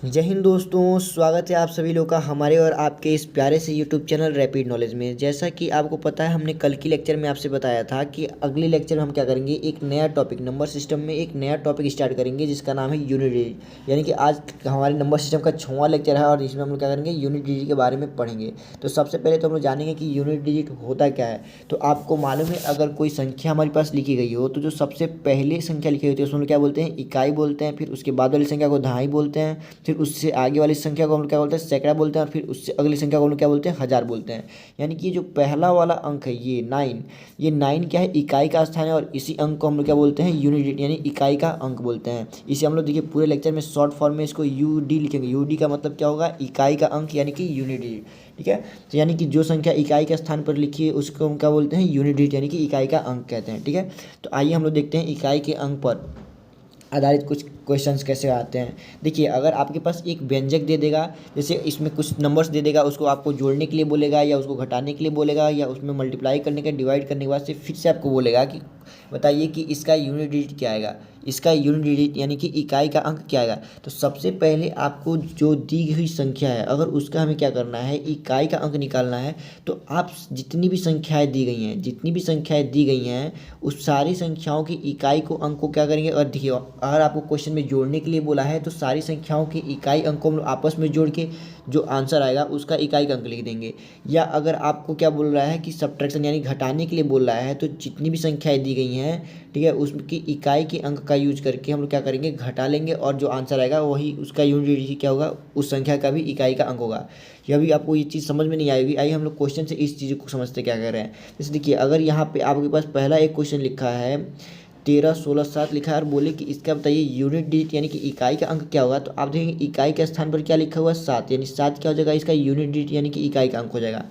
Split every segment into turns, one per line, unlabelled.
जय हिंद दोस्तों, स्वागत है आप सभी लोग का हमारे और आपके इस प्यारे से यूट्यूब चैनल रैपिड नॉलेज में। जैसा कि आपको पता है, हमने कल की लेक्चर में आपसे बताया था कि अगले लेक्चर में हम क्या करेंगे, एक नया टॉपिक नंबर सिस्टम में एक नया टॉपिक स्टार्ट करेंगे जिसका नाम है यूनिट डिजिट। यानी कि आज हमारे नंबर सिस्टम का 6वां लेक्चर है और इसमें हम लोग क्या करेंगे, यूनिट डिजिट के बारे में पढ़ेंगे। तो सबसे पहले तो हम लोग जानेंगे कि यूनिट डिजिट होता क्या है। तो आपको मालूम है, अगर कोई संख्या हमारे पास लिखी गई हो तो जो सबसे पहले संख्या लिखी होती है उसमें हम लोग क्या बोलते हैं, इकाई बोलते हैं। फिर उसके बाद वाली संख्या को दहाई बोलते हैं। फिर उससे आगे वाली संख्या को हम लोग क्या बोलते हैं, सैकड़ा बोलते हैं। और फिर उससे अगली संख्या को हम लोग क्या बोलते हैं, हज़ार बोलते हैं। यानी कि ये जो पहला वाला अंक है, ये 9, ये 9 क्या है, इकाई का स्थान है। और इसी अंक को हम लोग क्या बोलते हैं, यूनिट डिजिट यानी इकाई का अंक बोलते हैं। इसे हम लोग देखिए पूरे लेक्चर में शॉर्ट फॉर्म में इसको यूडी लिखेंगे। यूडी का मतलब क्या होगा, इकाई का अंक यानी कि यूनिट डिजिट। ठीक है, तो यानी कि जो संख्या इकाई के स्थान पर लिखी है उसको हम क्या बोलते हैं, यूनिट डिजिट यानी कि इकाई का अंक कहते हैं। ठीक है, तो आइए हम लोग देखते हैं इकाई के अंक पर आधारित कुछ क्वेश्चंस कैसे आते हैं। देखिए, अगर आपके पास एक व्यंजक दे देगा, जैसे इसमें कुछ नंबर्स दे देगा, उसको आपको जोड़ने के लिए बोलेगा या उसको घटाने के लिए बोलेगा या उसमें मल्टीप्लाई करने का, डिवाइड करने के बाद से फिर से आपको बोलेगा कि बताइए कि इसका यूनिट डिजिट क्या आएगा, इसका यूनिट डिजिट यानी कि इकाई का अंक क्या आएगा। तो सबसे पहले आपको जो दी हुई संख्या है, अगर उसका हमें क्या करना है, इकाई का अंक निकालना है। तो आप जितनी भी संख्याएं दी गई हैं, जितनी भी संख्याएं दी गई हैं, उस सारी संख्याओं की इकाई को अंक को क्या करेंगे। और देखिए, अगर आपको क्वेश्चन में जोड़ने के लिए बोला है तो सारी संख्याओं की इकाई अंक को हम लोग आपस में जोड़ के जो आंसर आएगा उसका इकाई का अंक लिख देंगे। या अगर आपको क्या बोल रहा है कि सब्ट्रैक्शन यानी घटाने के लिए बोल रहा है, तो जितनी भी संख्याएं दी गई हैं, ठीक है, उसकी इकाई के अंक का यूज करके हम लोग क्या करेंगे, घटा लेंगे। और जो आंसर आएगा वही उसका यूनिट डिजिट क्या होगा, उस संख्या का भी इकाई का अंक होगा। यह भी आपको ये चीज़ समझ में नहीं आएगी। आइए हम लोग क्वेश्चन से इस चीज़ को समझते क्या कर रहे हैं। जैसे देखिए, अगर यहाँ पे आपके पास पहला एक क्वेश्चन लिखा है 13, 16, 7 लिखा है और बोले कि इसका बताइए यूनिट डिजिट यानी कि इकाई का अंक क्या होगा। तो आप देखेंगे इकाई के स्थान पर क्या लिखा हुआ है, 7, यानी 7 क्या हो जाएगा, इसका यूनिट डिजिट यानी कि इकाई का अंक हो जाएगा।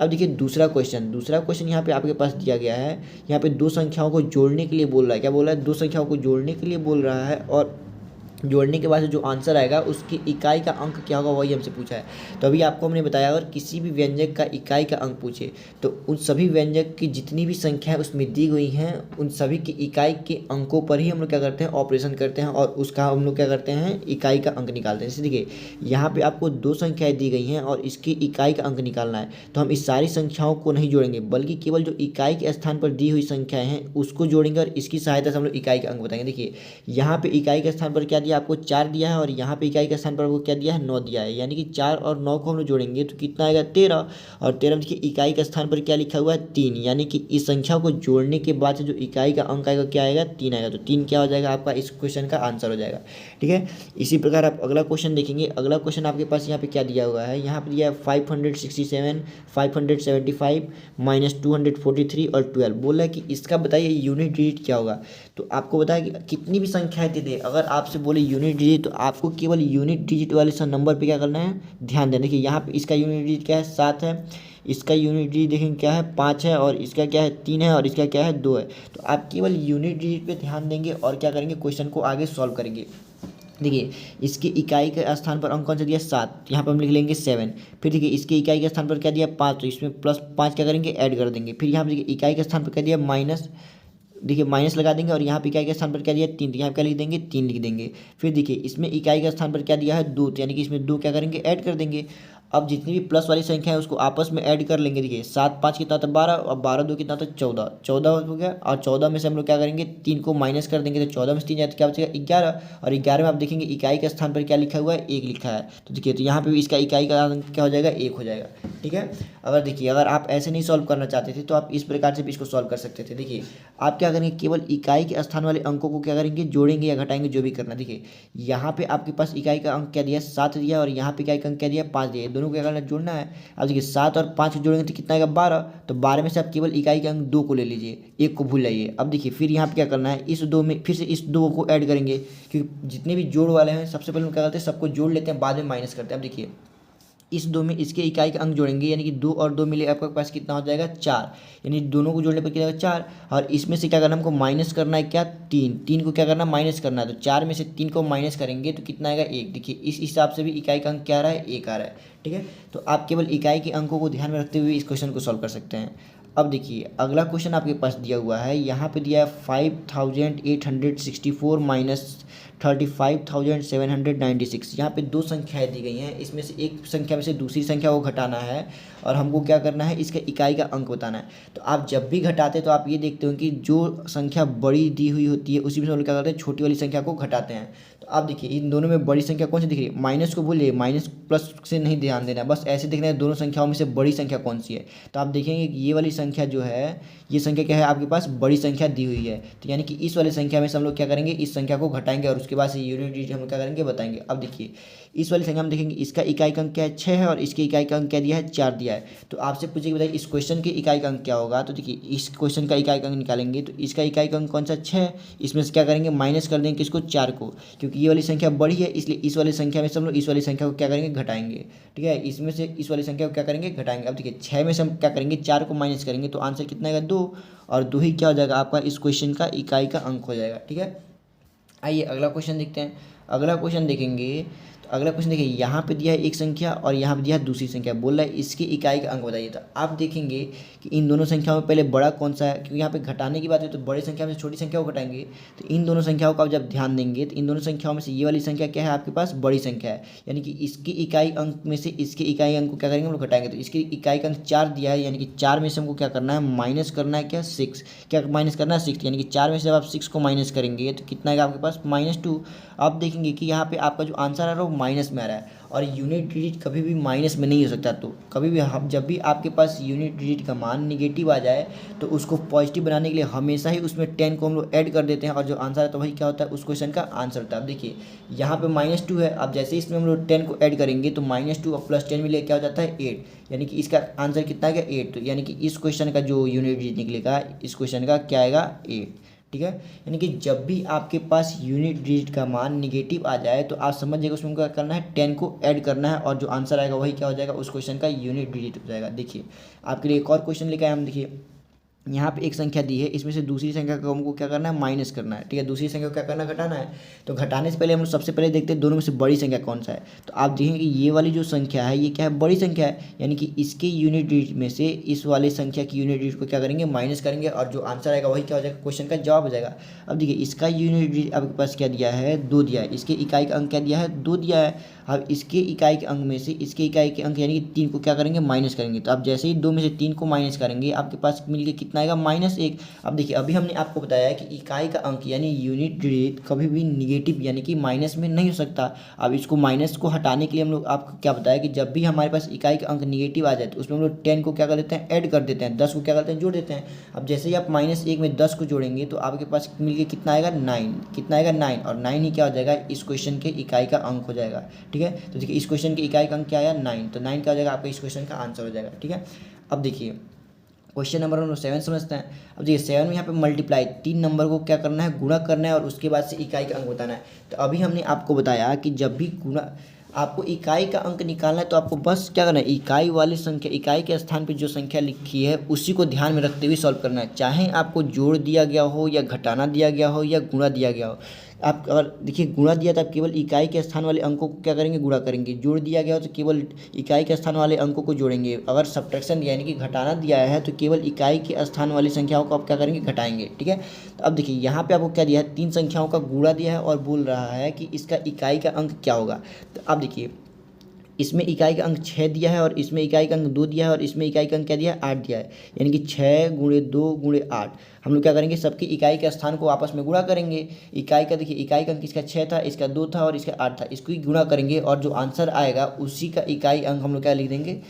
अब देखिए दूसरा क्वेश्चन यहाँ पे आपके पास दिया गया है। यहाँ पे दो संख्याओं को जोड़ने के लिए बोल रहा है, क्या बोल रहा है, दो संख्याओं को जोड़ने के लिए बोल रहा है। और जोड़ने के बाद जो आंसर आएगा उसकी इकाई का अंक क्या होगा, वही हमसे पूछा है। तो अभी आपको हमने बताया, अगर किसी भी व्यंजक का इकाई का अंक पूछे तो उन सभी व्यंजक की जितनी भी संख्याएं उसमें दी गई हैं, उन सभी की इकाई के अंकों पर ही हम लोग क्या करते हैं, ऑपरेशन करते हैं और उसका हम लोग क्या करते हैं, इकाई का अंक निकालते हैं। जैसे देखिए, यहाँ पे आपको दो संख्याएं दी गई हैं और इसकी इकाई का अंक निकालना है। तो हम इस सारी संख्याओं को नहीं जोड़ेंगे, बल्कि केवल जो इकाई के स्थान पर दी हुई संख्याएं हैं उसको जोड़ेंगे और इसकी सहायता से हम लोग इकाई का अंक बताएंगे। देखिए, यहाँ पे इकाई के स्थान पर क्या दिया, आपको 4 दिया है और यहाँ पे इकाई के स्थान पर आपको क्या दिया है, 9 दिया है। यानी कि 4 और 9 को हम लोग जोड़ेंगे तो कितना आएगा, 13। और 13 में देखिए इकाई के स्थान पर क्या लिखा हुआ है, 3। यानी कि इस संख्या को जोड़ने के बाद से जो इकाई का अंक आएगा क्या आएगा, 3 आएगा। तो 3 क्या हो जाएगा, आपका इस क्वेश्चन का आंसर हो जाएगा। ठीक है, इसी प्रकार आप अगला क्वेश्चन देखेंगे। अगला क्वेश्चन आपके पास यहाँ पे क्या दिया हुआ है, यहाँ पे दिया है 567, 575 -243 और 12। बोला है कि इसका बताइए यूनिट डिजिट क्या होगा। तो आपको बताया कि कितनी भी संख्याएं दे दे, अगर आपसे बोले यूनिट डिजिट, तो आपको केवल यूनिट डिजिट वाले नंबर पे क्या करना है, ध्यान देना। देखिए, यहाँ पे इसका यूनिट डिजिट क्या है, 7 है। इसका यूनिट डिजिट देखेंगे क्या है, 5 है। और इसका क्या है, 3 है। और इसका क्या है, 2 है। तो आप केवल यूनिट डिजिट पे ध्यान देंगे और क्या करेंगे, क्वेश्चन को आगे सॉल्व करेंगे। देखिए, इसकी इकाई के स्थान पर अंक कौन सा दिया, 7, यहाँ पर हम लिख लेंगे 7। फिर देखिए, इसकी इकाई के स्थान पर क्या दिया, 5, तो इसमें +5 क्या करेंगे, ऐड कर देंगे। फिर यहाँ पर देखिए इकाई के स्थान पर क्या दिया, माइनस, देखिए माइनस लगा देंगे। और यहाँ पे इकाई के स्थान पर क्या दिया, 3, तो यहाँ पे क्या लिख देंगे, 3 लिख देंगे। फिर देखिए, इसमें इकाई के स्थान पर क्या दिया है, 2, तो यानी कि इसमें 2 क्या करेंगे, ऐड कर देंगे। अब जितनी भी प्लस वाली संख्या है उसको आपस में ऐड कर लेंगे। देखिए, 7 5 कितना था, 12, और 12 2 कितना था, 14, 14 हो गया। और 14 में से हम लोग क्या करेंगे, 3 को माइनस कर देंगे। तो 14 में से 3 जाए तो क्या बचेगा, 11। और 11 में आप देखेंगे इकाई के स्थान पर क्या लिखा हुआ है, 1 लिखा है। तो देखिए, तो यहाँ पे भी इसका इकाई का अंक क्या हो जाएगा, 1 हो जाएगा। ठीक है, अगर देखिए, अगर आप ऐसे नहीं सॉल्व करना चाहते थे तो आप इस प्रकार से भी इसको सॉल्व कर सकते थे। देखिए, आप क्या करेंगे, केवल इकाई के स्थान वाले अंकों को क्या करेंगे, जोड़ेंगे या घटाएंगे, जो भी करना। देखिए, यहाँ पे आपके पास इकाई का अंक क्या दिया, 7 दिया। और यहाँ पे इकाई का अंक क्या दिया, 5 दिया। दोनों को क्या करना, जोड़ना है। अब देखिए, 7 और 5 को जोड़ेंगे तो कितना आएगा, 12। तो 12 में से आप केवल इकाई के अंक 2 को ले लीजिए, 1 को भूल जाइए। अब देखिए, फिर यहाँ पे क्या करना है, इस 2 में फिर से इस 2 को ऐड करेंगे, क्योंकि जितने भी जोड़ वाले हैं सबसे पहले हम क्या करते हैं, सबको जोड़ लेते हैं, बाद में माइनस करते हैं। अब देखिए, इस 2 में इसके इकाई का अंक जोड़ेंगे, यानी कि 2 और 2 मिले आपके पास कितना हो जाएगा, 4। यानी दोनों को जोड़ने पर कितना होगा, 4। और इसमें से क्या करना, हमको माइनस करना है क्या, 3। 3 को क्या करना, माइनस करना है। तो 4 में से 3 को माइनस करेंगे तो कितना आएगा, 1। देखिए, इस हिसाब से भी इकाई का अंक क्या आ रहा है, 1 आ रहा है। ठीक है, तो आप केवल इकाई के अंकों को ध्यान में रखते हुए इस क्वेश्चन को सॉल्व कर सकते हैं। अब देखिए, अगला क्वेश्चन आपके पास दिया हुआ है। यहाँ पे दिया है 5864 35,796। यहाँ पे दो संख्याएं दी गई हैं, इसमें से एक संख्या में से दूसरी संख्या को घटाना है और हमको क्या करना है, इसका इकाई का अंक बताना है। तो आप जब भी घटाते हैं तो आप ये देखते हो कि जो संख्या बड़ी दी हुई होती है उसी में से हम लोग क्या करते हैं, छोटी वाली संख्या को घटाते हैं। तो आप देखिए इन दोनों में बड़ी संख्या कौन सी दिख रही है, माइनस को भूलिए, माइनस प्लस से नहीं ध्यान देना, बस ऐसे देखना है दोनों संख्याओं में से बड़ी संख्या कौन सी है। तो आप देखेंगे कि ये वाली संख्या जो है, ये संख्या क्या है आपके पास, बड़ी संख्या दी हुई है। तो यानी कि इस वाली संख्या में से हम लोग क्या करेंगे, इस संख्या को घटाएंगे और उसके बाद से यूनिट डिजिट हम क्या करेंगे बताएंगे। अब देखिए इस वाली संख्या में देखेंगे इसका इकाई का अंक क्या है, 6 है, और इसके इकाई का अंक क्या दिया है, 4 दिया है। तो आपसे पूछेगी बताइए इस क्वेश्चन के इकाई का अंक क्या होगा। तो देखिए इस क्वेश्चन का इकाई का अंक निकालेंगे तो इसका इकाई का अंक कौन सा, 6। इसमें से क्या करेंगे, माइनस कर देंगे किसको, 4 को, क्योंकि ये वाली संख्या बड़ी है इसलिए इस वाली संख्या में से हम लोग इस वाली संख्या को क्या करेंगे, घटाएंगे। ठीक है, इसमें से इस वाली संख्या को क्या करेंगे, घटाएंगे। अब देखिए 6 में से हम क्या करेंगे, 4 को माइनस करेंगे तो आंसर कितना आएगा, 2, और 2 ही क्या हो जाएगा आपका इस क्वेश्चन का इकाई का अंक हो जाएगा। ठीक है, आइए अगला क्वेश्चन देखते हैं। अगला क्वेश्चन देखेंगे तो अगला क्वेश्चन देखिए, यहाँ पे दिया है एक संख्या और यहाँ पे दिया है दूसरी संख्या, बोल रहा है इसकी इकाई का अंक बताइए। तो आप देखेंगे कि इन दोनों संख्याओं में पहले बड़ा कौन सा है, क्योंकि यहाँ पे घटाने की बात है तो बड़ी संख्या में से छोटी संख्या को घटाएंगे। तो इन दोनों संख्याओं को आप जब ध्यान देंगे तो इन दोनों संख्याओं में से ये वाली संख्या क्या है आपके पास, बड़ी संख्या है, यानी कि इसकी इकाई अंक में से इसके इकाई अंक को क्या करेंगे हम लोग घटाएंगे। तो इसकी इकाई का अंक 4 दिया है, यानी कि 4 में से हमको क्या करना है, माइनस करना है क्या, 6। क्या माइनस करना है, 6, यानी कि 4 में से जब आप 6 को माइनस करेंगे तो कितना आएगा आपके पास, -2। आप देखेंगे कि यहाँ पे आपका जो आंसर आ रहा है वो माइनस में आ रहा है, और यूनिट डिजिट कभी भी माइनस में नहीं हो सकता। तो कभी भी हम जब भी आपके पास यूनिट डिजिट का मान निगेटिव आ जाए तो उसको पॉजिटिव बनाने के लिए हमेशा ही उसमें 10 को हम लोग ऐड कर देते हैं, और जो आंसर है तो वही क्या होता है, उस क्वेश्चन का आंसर होता है। अब देखिए यहाँ पे -2 है, अब जैसे इसमें हम लोग 10 को ऐड करेंगे तो -2 और +10 मिले क्या हो जाता है, 8, यानी कि इसका आंसर कितना आएगा, 8। तो यानी कि इस क्वेश्चन का जो यूनिट डिजिट निकलेगा इस क्वेश्चन का क्या आएगा, 8। ठीक है, यानी कि जब भी आपके पास यूनिट डिजिट का मान निगेटिव आ जाए तो आप समझ जाइएगा उसमें क्या करना है, 10 को ऐड करना है, और जो आंसर आएगा वही क्या हो जाएगा, उस क्वेश्चन का यूनिट डिजिट हो जाएगा। देखिए आपके लिए एक और क्वेश्चन लेकर आए हम। देखिए यहाँ पे एक संख्या दी है, इसमें से दूसरी संख्या को हमको क्या करना है, माइनस करना है। ठीक है, दूसरी संख्या को क्या करना है, घटाना है। तो घटाने से पहले हम लोग सबसे पहले देखते हैं दोनों में से बड़ी संख्या कौन सा है। तो आप देखेंगे कि ये वाली जो संख्या है ये क्या है, बड़ी संख्या है, यानी कि इसके यूनिट डिजिट में से इस वाली संख्या की यूनिट डिजिट को क्या करेंगे, माइनस करेंगे, और जो आंसर आएगा वही क्या हो जाएगा, क्वेश्चन का जवाब हो जाएगा। अब देखिए इसका यूनिट डिजिट आपके पास क्या दिया है, 2 दिया है, इसके इकाई का अंक क्या दिया है, 2 दिया है। अब इसके इकाई के अंक में से इसके इकाई के अंक यानी कि 3 को क्या करेंगे, माइनस करेंगे। तो आप जैसे ही 2 में से 3 को माइनस करेंगे आपके पास मिलके कितना आएगा, -1। अब देखिए अभी हमने आपको बताया कि इकाई का अंक यानी यूनिट डिजिट कभी भी निगेटिव यानी कि माइनस में नहीं हो सकता। अब इसको माइनस को हटाने के लिए हम लोग आपको क्या बताया कि जब भी हमारे पास इकाई का अंक निगेटिव आ जाए तो उसमें हम लोग 10 को क्या कर देते हैं, ऐड कर देते हैं, 10 को क्या करते हैं, जोड़ देते हैं। अब जैसे ही आप -1 में 10 को जोड़ेंगे तो आपके पास मिलके कितना आएगा, 9। कितना आएगा, 9, और 9 ही क्या हो जाएगा, इस क्वेश्चन के इकाई का अंक हो जाएगा। ठीक है, तो देखिए इस क्वेश्चन के इकाई का अंक क्या आया, 9, तो 9 क्या हो जाएगा आपका इस क्वेश्चन का आंसर हो जाएगा। ठीक है, अब देखिए क्वेश्चन नंबर 7 समझते हैं। अब देखिए 7 में यहाँ पे मल्टीप्लाई 3 नंबर को क्या करना है, गुणा करना है, और उसके बाद से इकाई का अंक बताना है। तो अभी हमने आपको बताया कि जब भी गुणा आपको इकाई का अंक निकालना है तो आपको बस क्या करना है, इकाई वाली संख्या, इकाई के स्थान पे जो संख्या लिखी है उसी को ध्यान में रखते हुए सॉल्व करना है, चाहे आपको जोड़ दिया गया हो या घटाना दिया गया हो या गुणा दिया गया हो। आप अगर देखिए गुणा दिया तो आप केवल इकाई के स्थान वाले अंकों को क्या करेंगे, गुणा करेंगे। जोड़ दिया गया हो तो केवल इकाई के स्थान वाले अंकों को जोड़ेंगे। अगर सब्ट्रैक्शन यानी कि घटाना दिया है तो केवल इकाई के स्थान वाली संख्याओं को आप क्या करेंगे, घटाएंगे। ठीक है, तो अब देखिए यहाँ पे आपको क्या दिया है, 3 संख्याओं का गुणा दिया है और बोल रहा है कि इसका इकाई का अंक क्या होगा। तो अब देखिए इसमें इकाई का अंक 6 दिया है, और इसमें इकाई का अंक 2 दिया है, और इसमें इकाई का अंक क्या दिया है, 8 दिया है, यानी कि 6 × 2 × 8। हम लोग क्या करेंगे, सबकी इकाई के स्थान को आपस में गुणा करेंगे। इकाई का देखिए इकाई का अंक इसका 6 था, इसका 2 था और इसका 8 था, इसको ही गुणा करेंगे, और जो आंसर आएगा उसी का इकाई अंक हम लोग क्या लिख देंगे,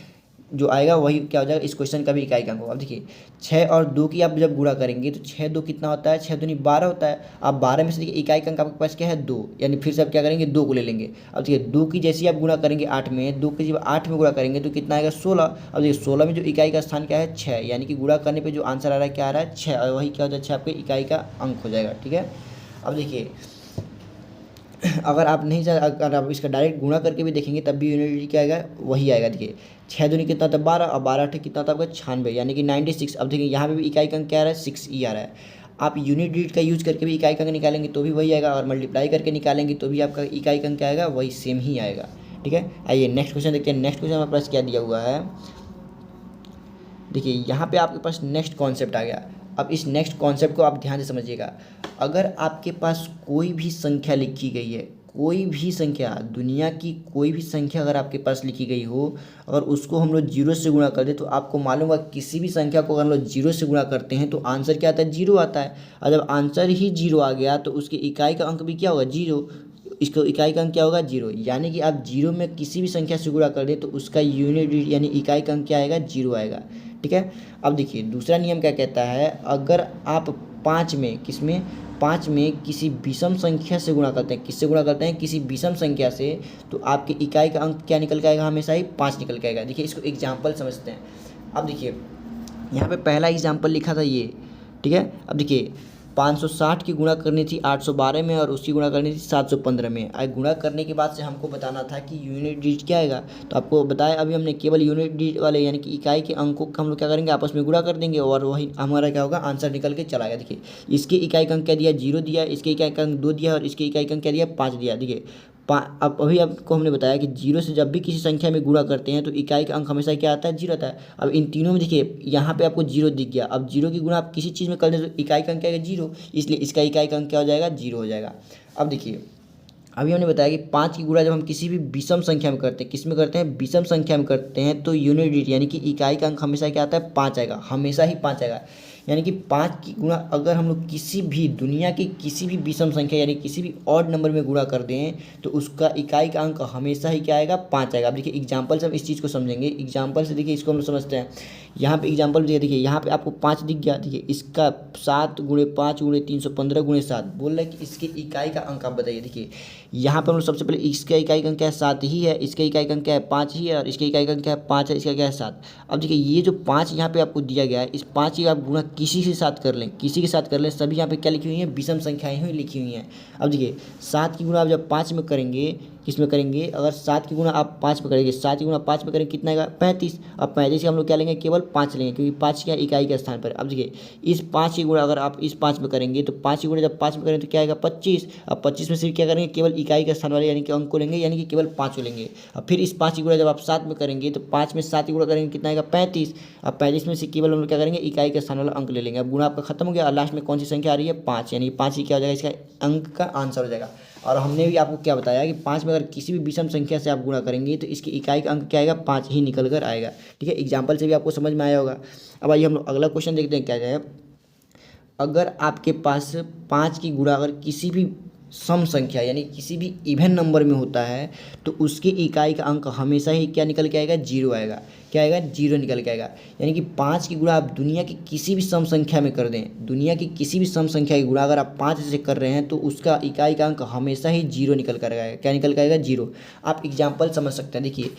जो आएगा वही क्या हो जाएगा, इस क्वेश्चन का भी इकाई का अंक होगा। अब देखिए 6 और 2 की आप जब गुणा करेंगे तो 6 2 कितना होता है, 6 दूनी 12 होता है। अब 12 में से देखिए इकाई का अंक आपके पास क्या है, 2, यानी फिर से आप क्या करेंगे, 2 को ले लेंगे। अब देखिए 2 की जैसे ही आप गुणा करेंगे 8 में, 2 की जब 8 में गुणा करेंगे तो कितना आएगा, 16। अब देखिए 16 में जो इकाई का स्थान क्या है, 6, यानी कि गुणा करने पर जो आंसर आ रहा है क्या आ रहा है, 6, और वही क्या हो जाए, 6 आपके इकाई का अंक हो जाएगा। ठीक है, अब देखिए अगर आप नहीं अगर आप इसका डायरेक्ट गुणा करके भी देखेंगे तब भी यूनिट क्या आएगा, वही आएगा। देखिए 6 दूनी कितना था, 12, और 12 8 कितना था आपका, 96, यानी कि 96। अब देखिए यहाँ पे भी इकाई का अंक क्या आ रहा है, 6 ही आ रहा है। आप यूनिट डिजिट का यूज करके भी इकाई का अंक निकालेंगे तो भी वही आएगा, और मल्टीप्लाई करके निकालेंगे तो भी आपका इकाई का अंक क्या आएगा, वही सेम ही आएगा। ठीक है, आइए नेक्स्ट क्वेश्चन देखते हैं। नेक्स्ट क्वेश्चन हमारे पास क्या दिया हुआ है, देखिए यहाँ पे आपके पास नेक्स्ट कॉन्सेप्ट आ गया। अब इस नेक्स्ट कॉन्सेप्ट को आप ध्यान से समझिएगा। अगर आपके पास कोई भी संख्या लिखी गई है, कोई भी संख्या, दुनिया की कोई भी संख्या अगर आपके पास लिखी गई हो, अगर उसको हम लोग जीरो से गुणा कर दें तो आपको मालूम होगा किसी भी संख्या को अगर हम लोग जीरो से गुणा करते हैं तो आंसर क्या आता है, जीरो आता है। और जब आंसर ही जीरो आ गया तो उसकी इकाई का अंक भी क्या होगा, जीरो। इसको इकाई का अंक क्या होगा, जीरो। यानी कि आप जीरो में किसी भी संख्या से गुणा कर दें तो उसका यूनिट यानी इकाई का अंक क्या आएगा, जीरो आएगा। ठीक है। अब देखिए दूसरा नियम क्या कहता है, अगर आप पाँच में, किसमें, पाँच में किसी विषम संख्या से गुणा करते हैं, किससे गुणा करते हैं, किसी विषम संख्या से, तो आपकी इकाई का अंक क्या निकल के आएगा, हमेशा ही पाँच निकल के आएगा। देखिए इसको एग्जाम्पल समझते हैं। अब देखिए यहाँ पे पहला एग्जाम्पल लिखा था ये, ठीक है। अब देखिए 560 की गुणा करनी थी 812 में और उसकी गुणा करनी थी 715 में। आज गुणा करने के बाद से हमको बताना था कि यूनिट डिजिट क्या आएगा, तो आपको बताया अभी हमने, केवल यूनिट डिजिट वाले यानी कि इकाई के अंकों का हम लोग क्या करेंगे, आपस में गुणा कर देंगे और वही हमारा क्या होगा, आंसर निकल के चला गया। देखिए इसके इकाई का अंक क्या दिया, जीरो दिया, इसके इकाई का अंक दो दिया और इसके इकाई का अंक क्या दिया, पाँच दिया। देखिए अब अभी आपको हमने बताया कि जीरो से जब भी किसी संख्या में गुणा करते हैं तो इकाई का अंक हमेशा क्या आता है, जीरो आता है। अब इन तीनों में देखिए यहाँ पे आपको जीरो दिख गया। अब जीरो की गुणा आप किसी चीज़ में कर दें तो इकाई का अंक क्या आएगा, जीरो, इसलिए इसका इकाई का अंक क्या हो जाएगा, जीरो हो जाएगा। अब देखिए अभी हमने बताया कि पाँच की गुणा जब हम किसी भी विषम संख्या में करते हैं, किस में करते हैं, विषम संख्या में करते हैं, तो यूनिट डिजिट यानी कि इकाई का अंक हमेशा क्या आता है, पाँच आएगा, हमेशा ही पाँच आएगा। यानी कि पाँच की गुणा अगर हम लोग किसी भी दुनिया की किसी भी विषम संख्या यानी किसी भी ऑड नंबर में गुणा कर दें तो उसका इकाई का अंक हमेशा ही क्या आएगा, पाँच आएगा। अब देखिए एग्जाम्पल से हम इस चीज़ को समझेंगे। एग्जाम्पल से देखिए इसको हम लोग समझते हैं। यहाँ पे एग्जाम्पल देखिए, यहाँ पे आपको पाँच दिख गया। देखिए इसका 7 गुणे 5 गुणे 315 गुणे 7 बोल रहा है कि इसकी इकाई का अंक आप बताइए। देखिए यहाँ पर हम लोग सबसे पहले इसका इकाई का अंक क्या है, 7 ही है, इसका इकाई का अंक क्या है, 5 ही है और इसके इकाई का अंक क्या है, 5 है, इसका क्या है, 7। अब देखिए ये जो 5 यहाँ पे आपको दिया गया है, इस 5 की आप गुणा किसी के साथ कर लें, किसी के साथ कर लें, सभी यहाँ पे क्या लिखी हुई हैं, विषम संख्याएं ही लिखी हुई हैं। अब देखिए 7 की गुणा आप जब 5 में करेंगे, किस में करेंगे, अगर 7 की गुणा आप 5 में करेंगे, 7 की गुणा 5 में करेंगे कितना आएगा, 35। अब 35 का हम लोग क्या लेंगे, केवल 5 लेंगे क्योंकि 5 क्या इकाई के स्थान पर। अब देखिए इस 5 की गुणा अगर आप इस 5 में करेंगे तो 5 की गुणा जब 5 में करेंगे तो क्या आएगा, 25। अब 25 में सिर्फ क्या करेंगे, केवल इकाई के स्थान वाले यानी कि अंक को लेंगे, यानी कि केवल 5 को लेंगे। अब फिर इस 5 की गुणा जब आप 7 में करेंगे तो 5 में 7 की गुणा करेंगे कितना आएगा, 35। अब 35 में से केवल हम लोग क्या करेंगे, इकाई के स्थान वाला अंक ले लेंगे। अब गुणा आपका खत्म हो गया और लास्ट में कौन सी संख्या आ रही है, 5, यानी 5 ही क्या हो जाएगा, इसका अंक का आंसर हो जाएगा। और हमने भी आपको क्या बताया कि 5 में अगर किसी भी विषम संख्या से आप गुणा करेंगे तो इसकी इकाई का अंक क्या आएगा, 5 ही निकल कर आएगा। ठीक है, एग्जाम्पल से भी आपको समझ में आया होगा। अब आइए हम लोग अगला क्वेश्चन देखते हैं क्या जाए। अगर आपके पास 5 की गुणा अगर किसी भी सम संख्या यानी किसी भी इवन नंबर में होता है तो उसकी इकाई का अंक हमेशा ही क्या निकल के आएगा, जीरो आएगा। क्या आएगा, जीरो निकल के आएगा। यानी कि 5 की गुणा आप दुनिया की किसी भी सम संख्या में कर दें, दुनिया की किसी भी सम संख्या की गुणा अगर आप 5 से कर रहे हैं तो उसका इकाई का अंक हमेशा ही जीरो निकल कर आएगा। क्या निकल के आएगा, जीरो। आप एग्जाम्पल समझ सकते हैं। देखिए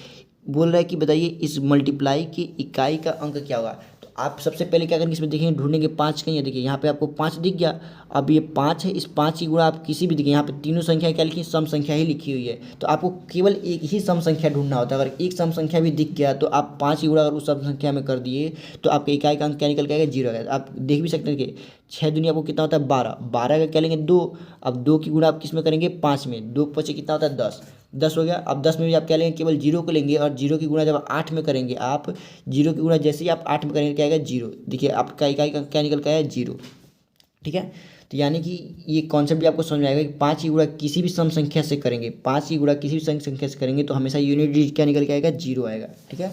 बोल रहा है कि बताइए इस मल्टीप्लाई की इकाई का अंक क्या होगा। तो आप सबसे पहले क्या करेंगे, इसमें देखेंगे ढूंढेंगे 5 कहीं है। देखिए यहाँ पे आपको 5 दिख गया। अब ये 5 है, इस 5 की गुणा आप किसी भी देखिए यहाँ पे तीनों संख्या क्या लिखी, सम संख्या ही लिखी हुई है। तो आपको केवल एक ही सम संख्या ढूंढना होता है। अगर एक सम संख्या भी दिख गया तो आप 5 की गुणा अगर उस सम संख्या में कर दिए तो आपके इकाई का अंक क्या निकल के आएगा, जीरो आएगा। आप देख भी सकते हैं कि 6 दुनिया आपको कितना होता है, 12। 12 का क्या लेंगे, 2। अब 2 की गुणा आप किस में करेंगे, 5 में। 2 पचे कितना होता है, 10। 10 हो गया। अब 10 में भी आप क्या लेंगे, केवल जीरो को लेंगे और जीरो की गुणा जब 8 में करेंगे, आप जीरो की गुणा जैसे ही आप 8 में करेंगे क्या आएगा, जीरो। देखिए आपका इकाई का क्या निकल के आया, जीरो। ठीक है, तो यानी कि ये कॉन्सेप्ट भी आपको समझ में आएगा कि 5 की गुणा किसी भी सम संख्या से करेंगे, 5 की गुणा किसी भी सम संख्या से करेंगे तो हमेशा यूनिट डिजिट क्या निकल के आएगा, जीरो आएगा। ठीक है,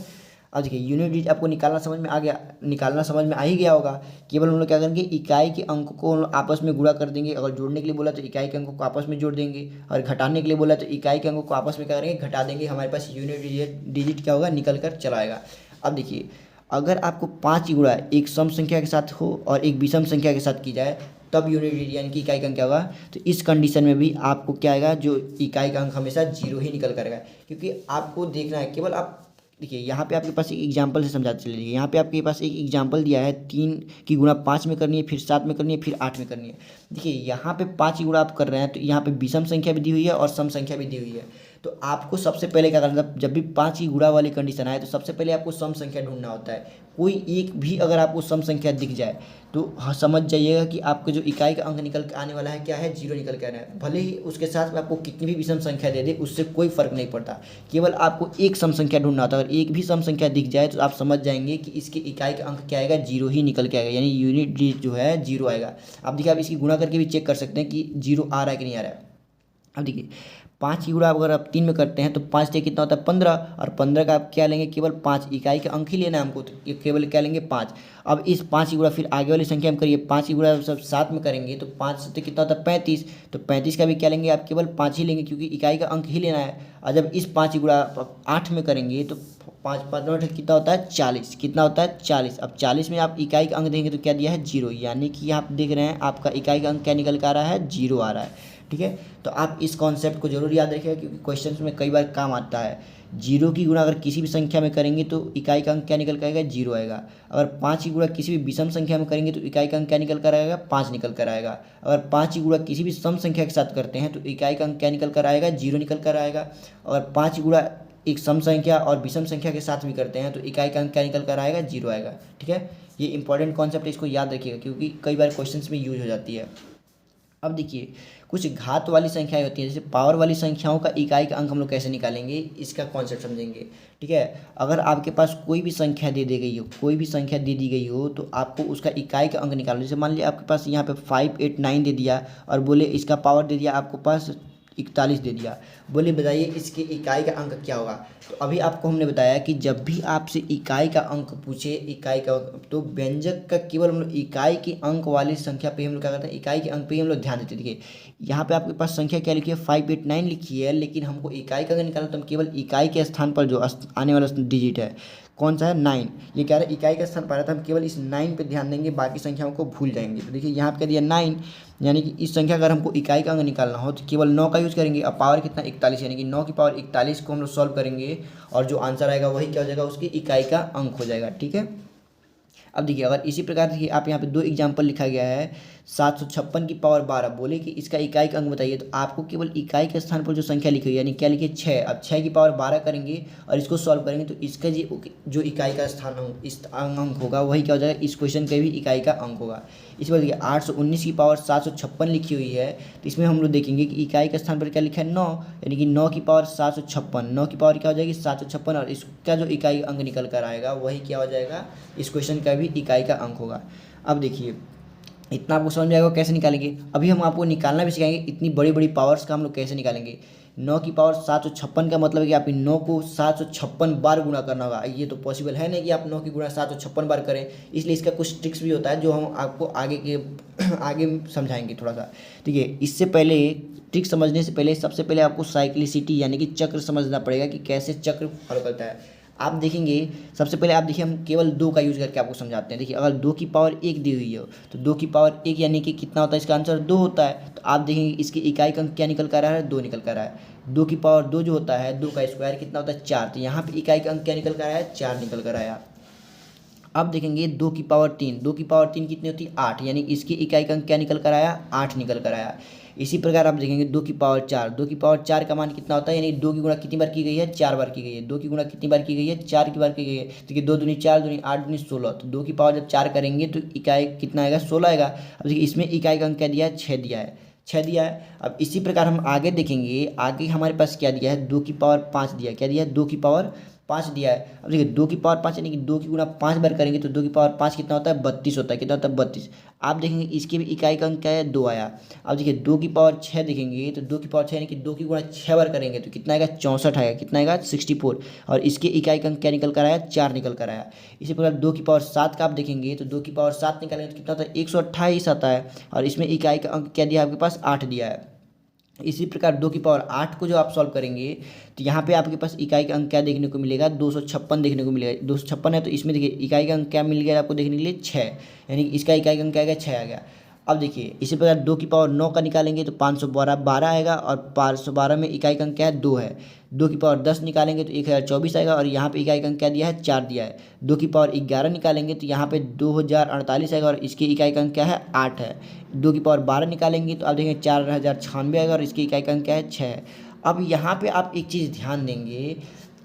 अब देखिए यूनिट डिजिट आपको निकालना समझ में आ गया, निकालना समझ में आ ही गया होगा। केवल हम लोग क्या करेंगे, इकाई के अंक को आपस में गुणा कर देंगे। अगर जोड़ने के लिए बोला तो इकाई के अंकों को आपस में जोड़ देंगे और घटाने के लिए बोला तो इकाई के अंकों को आपस में क्या करेंगे, घटा देंगे। हमारे पास यूनिट डिजिट क्या होगा, निकल कर चला आएगा। अब देखिए अगर आपको 5 की गुणा एक सम संख्या के साथ हो और एक विषम संख्या के साथ की जाए तब यूनिट डिजिट यानी कि इकाई का अंक क्या होगा। तो इस कंडीशन में भी आपको क्या आएगा, जो इकाई का अंक हमेशा जीरो ही निकल करेगा। क्योंकि आपको देखना है, केवल आप देखिए यहाँ पे आपके पास एक एग्जांपल से समझाते चलिए। यहाँ पे आपके पास एक एग्जांपल दिया है, 3 की गुणा 5 में करनी है, फिर 7 में करनी है, फिर 8 में करनी है। देखिए यहाँ पे 5 की गुणा आप कर रहे हैं तो यहाँ पे विषम संख्या भी दी हुई है और सम संख्या भी दी हुई है। तो तो आपको सबसे पहले क्या करना था, जब भी 5 की गुणा वाली कंडीशन आए तो सबसे पहले आपको सम संख्या ढूंढना होता है। कोई एक भी अगर आपको सम संख्या दिख जाए तो हाँ समझ जाइएगा कि आपका जो इकाई का अंक निकल के आने वाला है क्या है, 0 निकल के आना है। भले ही उसके साथ में आपको कितनी भी विषम संख्या दे दे उससे कोई फर्क नहीं पड़ता, केवल आपको एक सम संख्या ढूंढना होता है। अगर एक भी सम संख्या दिख जाए तो आप समझ जाएंगे कि इसके इकाई का अंक क्या आएगा, 0 ही निकल के आएगा, यानी यूनिट जो है 0 आएगा। आप देखिए, आप इसकी गुणा करके भी चेक कर सकते हैं कि 0 आ रहा है कि नहीं आ रहा है। अब देखिए 5 की गुणा अगर आप 3 में करते हैं तो 5 से कितना होता है 15, और 15 का आप क्या लेंगे, केवल 5 इकाई का अंक ही लेना है हमको, तो केवल क्या लेंगे 5। अब इस 5 की गुणा फिर आगे वाली संख्या में करिए, 5 की गुणा सब साथ में करेंगे तो 5 से कितना होता है 35, तो 35 का भी क्या लेंगे आप, केवल 5 ही लेंगे क्योंकि इकाई का अंक ही लेना है। और जब इस 5 की गुणा 8 में करेंगे तो 5 5 कितना होता है 40, कितना होता है 40। अब 40 में आप इकाई का अंक देंगे तो क्या दिया है 0, यानी कि आप देख रहे हैं आपका इकाई का अंक क्या निकल कर आ रहा है, 0 आ रहा है। ठीक है, तो आप इस कॉन्सेप्ट को जरूर याद रखिएगा क्योंकि क्वेश्चंस में कई बार काम आता है। 0 की गुणा अगर किसी भी संख्या में करेंगे तो इकाई का अंक क्या निकल कर आएगा, 0 आएगा। अगर 5 की गुणा किसी भी विषम संख्या में करेंगे तो इकाई का अंक क्या निकल कर आएगा, 5 निकल कर आएगा। अगर 5 की गुणा किसी भी सम संख्या के साथ करते हैं तो इकाई का अंक क्या निकल कर आएगा, 0 निकल कर आएगा। अगर 5 की गुणा एक सम संख्या और विषम संख्या के साथ भी करते हैं तो इकाई का अंक क्या निकल कर आएगा, 0 आएगा। ठीक है, ये इंपॉर्टेंट कॉन्सेप्ट है, इसको याद रखिएगा क्योंकि कई बार क्वेश्चंस में यूज हो जाती है। अब देखिए कुछ घात वाली संख्याएं होती हैं, जैसे पावर वाली संख्याओं का इकाई का अंक हम लोग कैसे निकालेंगे, इसका कॉन्सेप्ट समझेंगे। ठीक है, अगर आपके पास कोई भी संख्या दे दी गई हो, कोई भी संख्या दे दी गई हो तो आपको उसका इकाई का अंक निकालना। जैसे मान लिया आपके पास यहाँ पे 5 8 9 दे दिया और बोले इसका पावर दे दिया आपको पास 41 दे दिया, बोले बताइए इसके इकाई का अंक क्या होगा। तो अभी आपको हमने बताया कि जब भी आपसे इकाई का अंक पूछे, इकाई का तो व्यंजक का केवल हम लोग इकाई के अंक वाली संख्या पे हम लोग क्या करते हैं, इकाई के अंक पे ही हम लोग ध्यान देते हैं। देखिए यहाँ पे आपके पास संख्या क्या लिखी है 5 8 9 लिखी है, लेकिन हमको इकाई का अंक निकालना तो हम केवल इकाई के स्थान पर जो आने वाला डिजिट है कौन सा है 9, ये कह रहा है इकाई का स्थान पर था, हम केवल इस 9 पे ध्यान देंगे, बाकी संख्याओं को भूल जाएंगे। तो देखिए यहाँ पे कह दिया 9, यानी कि इस संख्या अगर हमको इकाई का अंक निकालना हो तो केवल 9 का यूज़ करेंगे। अब पावर कितना 41, यानी कि 9 की पावर 41 को हम लोग सॉल्व करेंगे और जो आंसर आएगा वही क्या हो जाएगा, उसकी इकाई का अंक हो जाएगा। ठीक है, अब देखिए अगर इसी प्रकार देखिए आप यहाँ पे 2 एग्जाम्पल लिखा गया है, 756 की पावर 12, बोले कि इसका इकाई का अंक बताइए, तो आपको केवल इकाई के स्थान पर जो संख्या लिखी हुई है यानी क्या लिखिए 6, अब 6 की पावर 12 करेंगे और इसको सॉल्व करेंगे तो इसका जो इकाई का स्थान इस अंक होगा वही क्या हो जाएगा, इस क्वेश्चन का भी इकाई का अंक होगा। इस बार देखिए 819 की पावर 756 लिखी हुई है, तो इसमें हम लोग देखेंगे कि इकाई के स्थान पर क्या लिखा है 9, यानी कि 9 की पावर 756, 9 की पावर क्या हो जाएगी 756, और इसका जो इकाई अंक निकल कर आएगा वही क्या हो जाएगा, इस क्वेश्चन का भी इकाई का अंक होगा। अब देखिए इतना आपको समझ में आएगा कैसे निकालेंगे। अभी हम आपको निकालना भी सिखाएंगे, इतनी बड़ी बड़ी पावर्स का हम लोग कैसे निकालेंगे। 9 की पावर 756 का मतलब है कि आप 9 को 756 बार गुणा करना होगा। ये तो पॉसिबल है नहीं कि आप 9 की गुणा 756 बार करें, इसलिए इसका कुछ ट्रिक्स भी होता है जो हम आपको आगे समझाएंगे थोड़ा सा। ठीक है, इससे पहले ट्रिक समझने से पहले सबसे पहले आपको साइक्लिसिटी यानी कि चक्र समझना पड़ेगा कि कैसे चक्र फॉलो करता है। आप देखेंगे सबसे पहले आप देखिए हम केवल 2 का यूज़ करके आपको समझाते हैं। देखिए अगर 2 की पावर 1 दी हुई हो तो 2 की पावर 1 यानी कि कितना होता है, इसका आंसर 2 होता है। तो आप देखेंगे इसकी इकाई का अंक क्या निकल कर रहा है, 2 निकल कर रहा है। 2 की पावर 2 जो होता है, 2 का स्क्वायर कितना होता है 4, तो यहाँ पे इकाई का अंक क्या निकल कर आया है, 4 निकल कर आया। अब देखेंगे 2 की पावर 3, 2 की पावर 3 कितनी होती है 8, यानी इसकी इकाई का अंक क्या निकल कर आया, 8 निकल कर आया। इसी प्रकार आप देखेंगे 2 की पावर 4, 2 की पावर 4 का मान कितना होता है, यानी 2 की गुणा कितनी बार की गई है, 4 बार की गई है। 2 की गुणा कितनी बार की गई है, 4 की बार की गई है। देखिए 2 दूनी 4, दूनी 8, दूनी 16, तो 2 की पावर जब 4 करेंगे तो इकाई कितना आएगा 16 आएगा। अब देखिए इसमें इकाई का अंक क्या दिया है, 6 दिया है, 6 दिया है। अब इसी प्रकार हम आगे देखेंगे, आगे हमारे पास क्या दिया है, 2 की पावर 5 दिया है, क्या दिया है 2 की पावर 5 दिया है। अब देखिए 2 की पावर 5 यानी कि 2 की गुणा 5 बार करेंगे तो 2 की पावर 5 कितना होता है 32 होता है, कितना होता है 32। आप देखेंगे इसके भी इकाई का अंक क्या है 2 आया। अब देखिए 2 की पावर 6 देखेंगे तो 2 की पावर 6 यानी कि 2 की गुणा 6 बार करेंगे तो कितना आएगा 64 आएगा, कितना आएगा 64, और इसके इकाई का अंक क्या निकल कर आया 4 निकल कर आया। इसी प्रकार 2 की पावर 7 का आप देखेंगे तो 2 की पावर 7 निकालेंगे तो कितना होता है 128 आता है, और इसमें इकाई का अंक क्या दिया है आपके पास 8 दिया है। इसी प्रकार 2 की पावर 8 को जो आप सॉल्व करेंगे तो यहाँ पे आपके पास इकाई का अंक क्या देखने को मिलेगा 256 देखने को मिलेगा। 256 है तो इसमें देखिए इकाई का अंक क्या मिल गया आपको देखने के लिए 6, यानी इसका इकाई का अंक क्या आएगा 6 आ गया। अब देखिए इसी प्रकार 2 की पावर 9 का निकालेंगे तो 512 आएगा, और 512 में इकाई का अंक क्या है 2 है। 2 की पावर 10 निकालेंगे तो 1024 आएगा, और यहाँ पे इकाई का अंक क्या दिया है 4 दिया है। 2 की पावर 11 निकालेंगे तो यहाँ पे 2048 आएगा, और इसकी इकाई का अंक क्या है 8 है। 2 की पावर 12 निकालेंगे तो आप देखेंगे 4096 आएगा, और इसकी इकाई का अंक क्या है 6 है। अब यहाँ पे आप एक चीज़ ध्यान देंगे